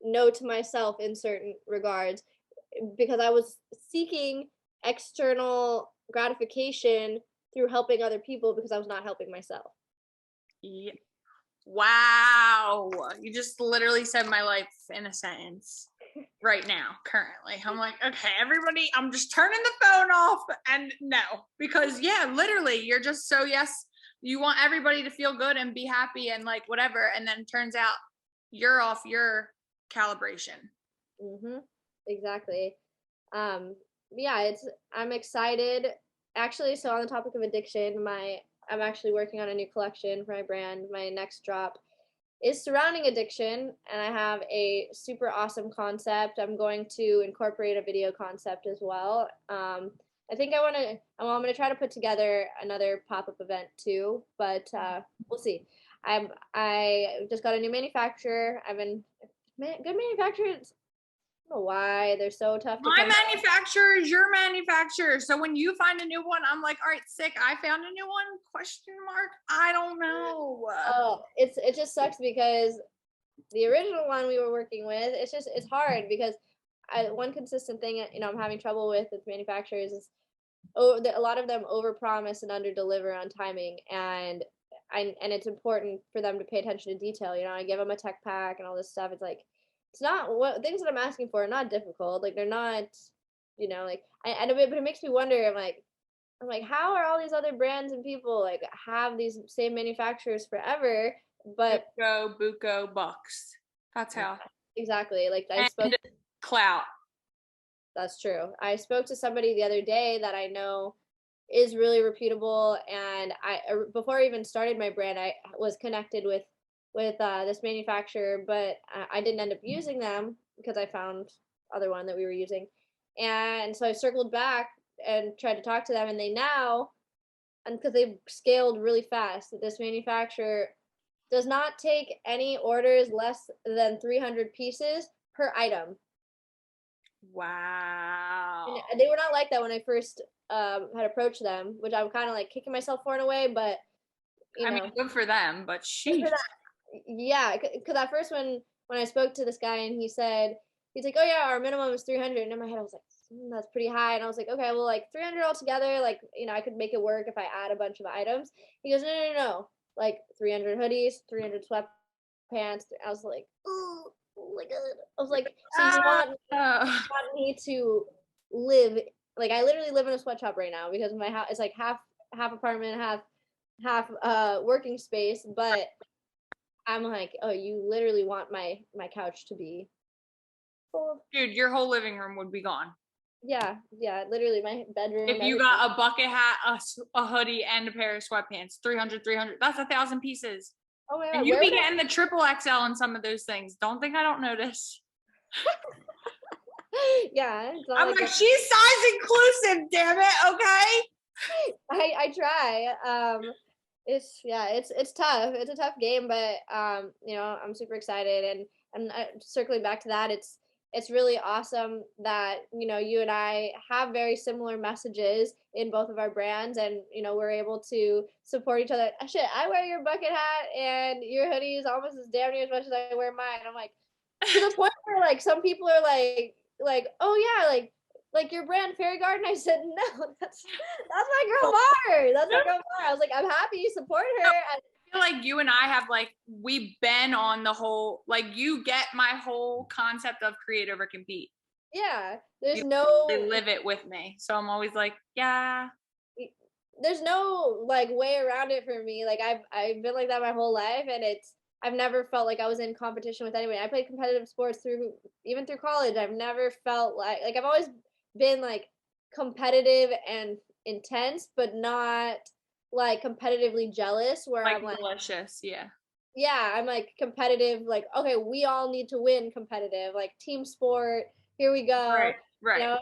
no to myself in certain regards? Because I was seeking external gratification through helping other people because I was not helping myself. Yeah. Wow. You just literally said my life in a sentence right now, currently. I'm like, okay, everybody, I'm just turning the phone off and no, because yeah, literally, you're just so yes, you want everybody to feel good and be happy and like whatever. And then turns out you're off your calibration. Mm-hmm. Exactly. Yeah, I'm excited. Actually, so on the topic of addiction, I'm actually working on a new collection for my brand. My next drop is surrounding addiction, and I have a super awesome concept. I'm going to incorporate a video concept as well. I think I'm going to try to put together another pop-up event too, but we'll see. I just got a new manufacturer. Good manufacturers. I don't know why they're so tough to My come by. manufacturer is your manufacturer. So when you find a new one, I'm like, all right, sick. I found a new one? Question mark. I don't know. Oh, it just sucks because the original one we were working with, it's hard because one consistent thing I'm having trouble with manufacturers is a lot of them overpromise and underdeliver on timing, and it's important for them to pay attention to detail. I give them a tech pack and all this stuff. It's like it's not what things that I'm asking for are not difficult. Like they're not, like but it makes me wonder. I'm like, how are all these other brands and people like have these same manufacturers forever? But Buco, Bucks. That's how. exactly, like And clout. That's true. I spoke to somebody the other day that I know is really reputable, and before I even started my brand, I was connected with this manufacturer, but I didn't end up using them because I found other one that we were using, and so I circled back and tried to talk to them, and they now, and because they've scaled really fast, this manufacturer does not take any orders less than 300 pieces per item. Wow. And they were not like that when I first had approached them, which I'm kind of like kicking myself for in a way, but I mean, good for them, but sheesh. Yeah, because at first when I spoke to this guy and he's like, oh yeah, our minimum is 300, and in my head I was like, that's pretty high, and I was like, okay, well, like 300 altogether, like, I could make it work if I add a bunch of items. He goes, no, like 300 hoodies, 300 sweatpants. I was like, oh my god. I was like, so you want me to live, like, I literally live in a sweatshop right now because my house is like half apartment, half working space, but I'm like, oh, you literally want my couch to be full of, Dude, your whole living room would be gone. yeah, literally my bedroom. If you got a bucket hat, a hoodie, and a pair of sweatpants, 300, that's 1,000 pieces. Oh my god, And you'd be getting the triple XL in some of those things. Don't think I don't notice. Yeah, I'm like, she's size inclusive, damn it, okay? I try. It's tough. It's a tough game, but I'm super excited, and circling back to that, it's really awesome that you and I have very similar messages in both of our brands, and we're able to support each other. Shit, I wear your bucket hat and your hoodie is almost as damn near as much as I wear mine. I'm like, to the point where like some people are like, oh yeah, like your brand Fairy Garden. I said, no, that's my girl Maura. That's my girl Maura. I was like, I'm happy you support her. I feel like you and I have like, we've been on the whole, like you get my whole concept of create over compete. Yeah, They live it with me. So I'm always like, yeah. There's no like way around it for me. Like I've been like that my whole life, and I've never felt like I was in competition with anybody. I played competitive sports even through college. I've never felt like I've always been like competitive and intense, but not like competitively jealous where like I'm like malicious, yeah. Yeah, I'm like competitive, like, okay, we all need to win competitive, like team sport, here we go. Right.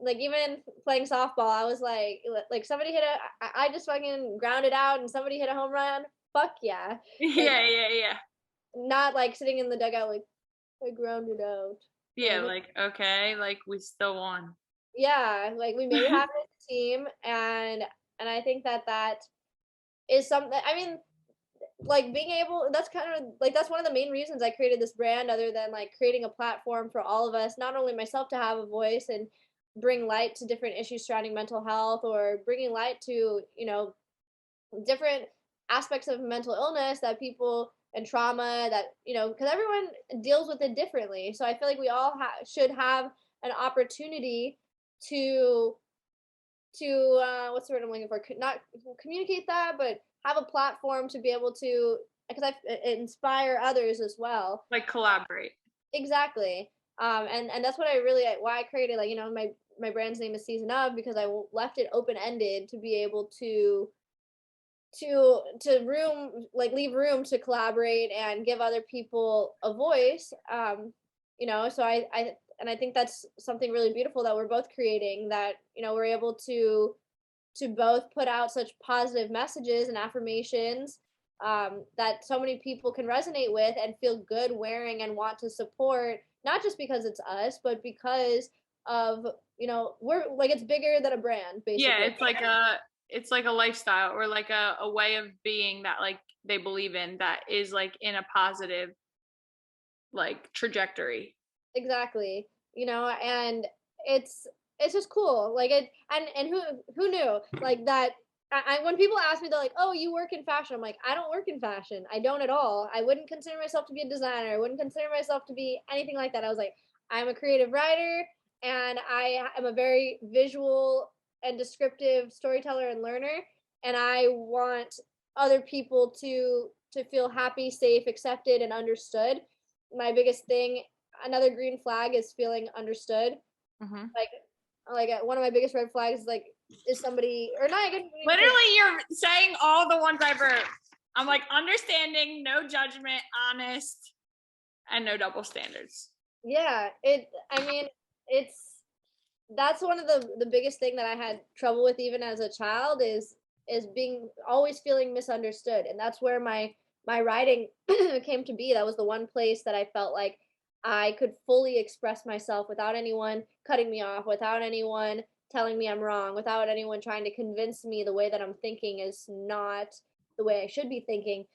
Like even playing softball, I was like somebody I just fucking grounded out and somebody hit a home run. Fuck yeah. Yeah. Not like sitting in the dugout like I grounded out. Yeah, like okay, like we still won. Yeah, like we made it happen as a team, and I think that is something. I mean, like being able, that's kind of like that's one of the main reasons I created this brand, other than like creating a platform for all of us, not only myself to have a voice and bring light to different issues surrounding mental health, or bringing light to different aspects of mental illness that people and trauma that because everyone deals with it differently. So I feel like we all should have an opportunity to what's the word I'm looking for, not communicate that, but have a platform to be able to, because I inspire others as well, like collaborate. Exactly. And that's what I really, why I created, like, my brand's name is Season Of, because I left it open-ended to be able to leave room to collaborate and give other people a voice. So I think that's something really beautiful that we're both creating, that we're able to both put out such positive messages and affirmations that so many people can resonate with and feel good wearing and want to support, not just because it's us, but because of we're like, it's bigger than a brand, basically. Yeah, it's like a lifestyle, or like a way of being that like they believe in, that is like in a positive like trajectory. Exactly. And it's just cool, like it, and who knew, like that. When people ask me, they're like, oh, you work in fashion. I'm like, I don't work in fashion. I don't at all. I wouldn't consider myself to be a designer. I wouldn't consider myself to be anything like that. I was like, I'm a creative writer, and I am a very visual and descriptive storyteller and learner, and I want other people to feel happy, safe, accepted, and understood. My biggest thing, another green flag, is feeling understood. Mm-hmm. Like one of my biggest red flags is somebody, or not even, literally you're saying all the ones I've heard. I'm like, understanding, no judgment, honest, and no double standards. Yeah, it's that's one of the biggest thing that I had trouble with even as a child is being always feeling misunderstood. And that's where my writing came to be. That was the one place that I felt like I could fully express myself without anyone cutting me off, without anyone telling me I'm wrong, without anyone trying to convince me the way that I'm thinking is not the way I should be thinking.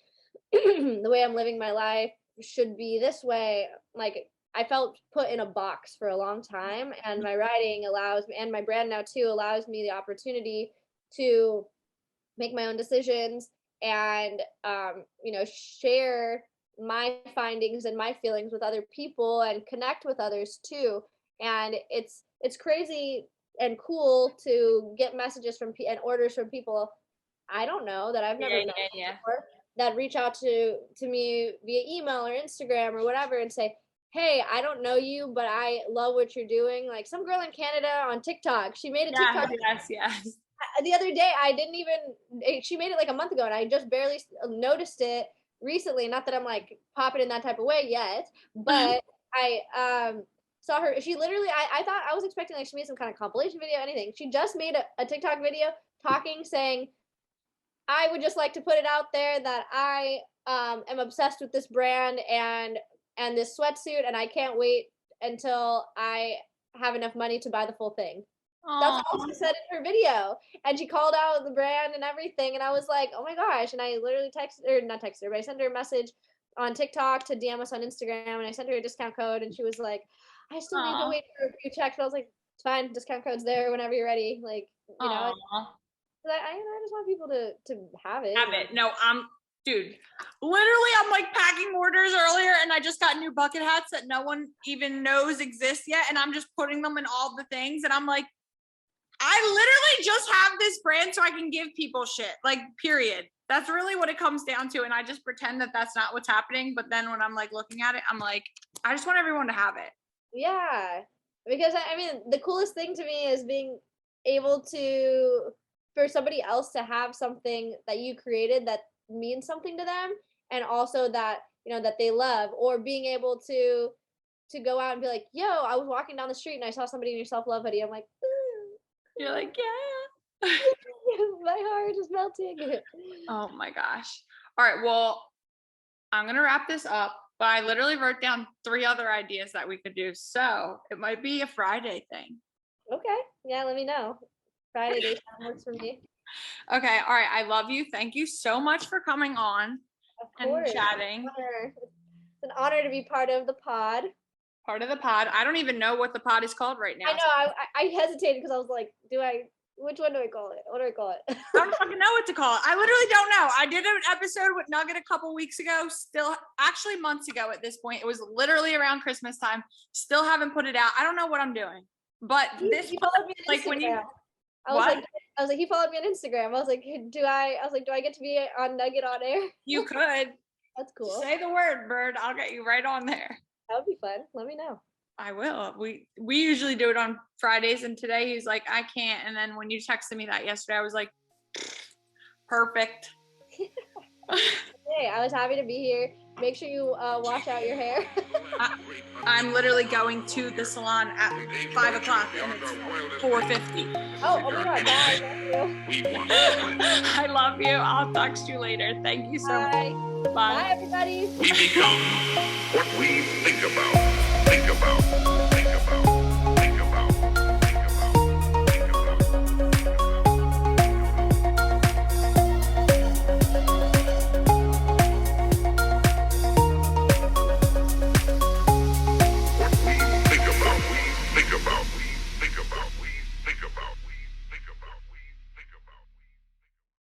The way I'm living my life should be this way. Like, I felt put in a box for a long time, and my writing allows me, and my brand now too allows me the opportunity to make my own decisions and share my findings and my feelings with other people and connect with others too. And it's crazy and cool to get messages from and orders from people I don't know that I've never met before, that reach out to me via email or Instagram or whatever and say, hey, I don't know you, but I love what you're doing. Like some girl in Canada on TikTok, she made a TikTok. Yes. The other day, she made it like a month ago, and I just barely noticed it recently. Not that I'm like popping in that type of way yet, but I saw her. She literally, I thought I was expecting like she made some kind of compilation video, anything. She just made a TikTok video saying, I would just like to put it out there that I am obsessed with this brand and this sweatsuit, and I can't wait until I have enough money to buy the full thing. That's all she said in her video. And she called out the brand and everything. And I was like, oh my gosh. And I literally not texted her, but I sent her a message on TikTok to DM us on Instagram. And I sent her a discount code. And she was like, I still need to wait for a few checks. And I was like, it's fine. Discount code's there whenever you're ready. Like, you know, I just want people to have it. No, dude, literally I'm like packing orders earlier, and I just got new bucket hats that no one even knows exist yet. And I'm just putting them in all the things. And I'm like, I literally just have this brand so I can give people shit, like, period. That's really what it comes down to. And I just pretend that that's not what's happening. But then when I'm like looking at it, I'm like, I just want everyone to have it. Yeah. Because I mean, the coolest thing to me is being able for somebody else to have something that you created that means something to them. And also that, that they love, or being able to go out and be like, yo, I was walking down the street and I saw somebody in your self-love hoodie. I'm like, you're like, yeah. My heart is melting. Oh my gosh. All right. Well, I'm going to wrap this up, but I literally wrote down 3 other ideas that we could do. So it might be a Friday thing. Okay. Yeah. Let me know. Friday daytime works for me. Okay. All right. I love you. Thank you so much for coming on and chatting. It's an honor to be part of the pod. Part of the pod. I don't even know what the pod is called right now. I know. I hesitated because I was like, which one do I call it? What do I call it? I don't fucking know what to call it. I literally don't know. I did an episode with Nugget a couple weeks ago, actually months ago at this point. It was literally around Christmas time. Still haven't put it out. I don't know what I'm doing. But this followed me on like Instagram. when you I was like, he followed me on Instagram. I was like, do I get to be on Nugget on air? You could. That's cool. Say the word, bird. I'll get you right on there. That would be fun. Let me know. I will. We usually do it on Fridays, and today he's like, I can't. And then when you texted me that yesterday, I was like, perfect. Hey, I was happy to be here. Make sure you wash out your hair. I'm literally going to the salon at 5 o'clock, and it's 4:50. Oh my God, bye. I love you. I'll text you later. Thank you so much. Bye. Bye, everybody. We become what we think about. Think about.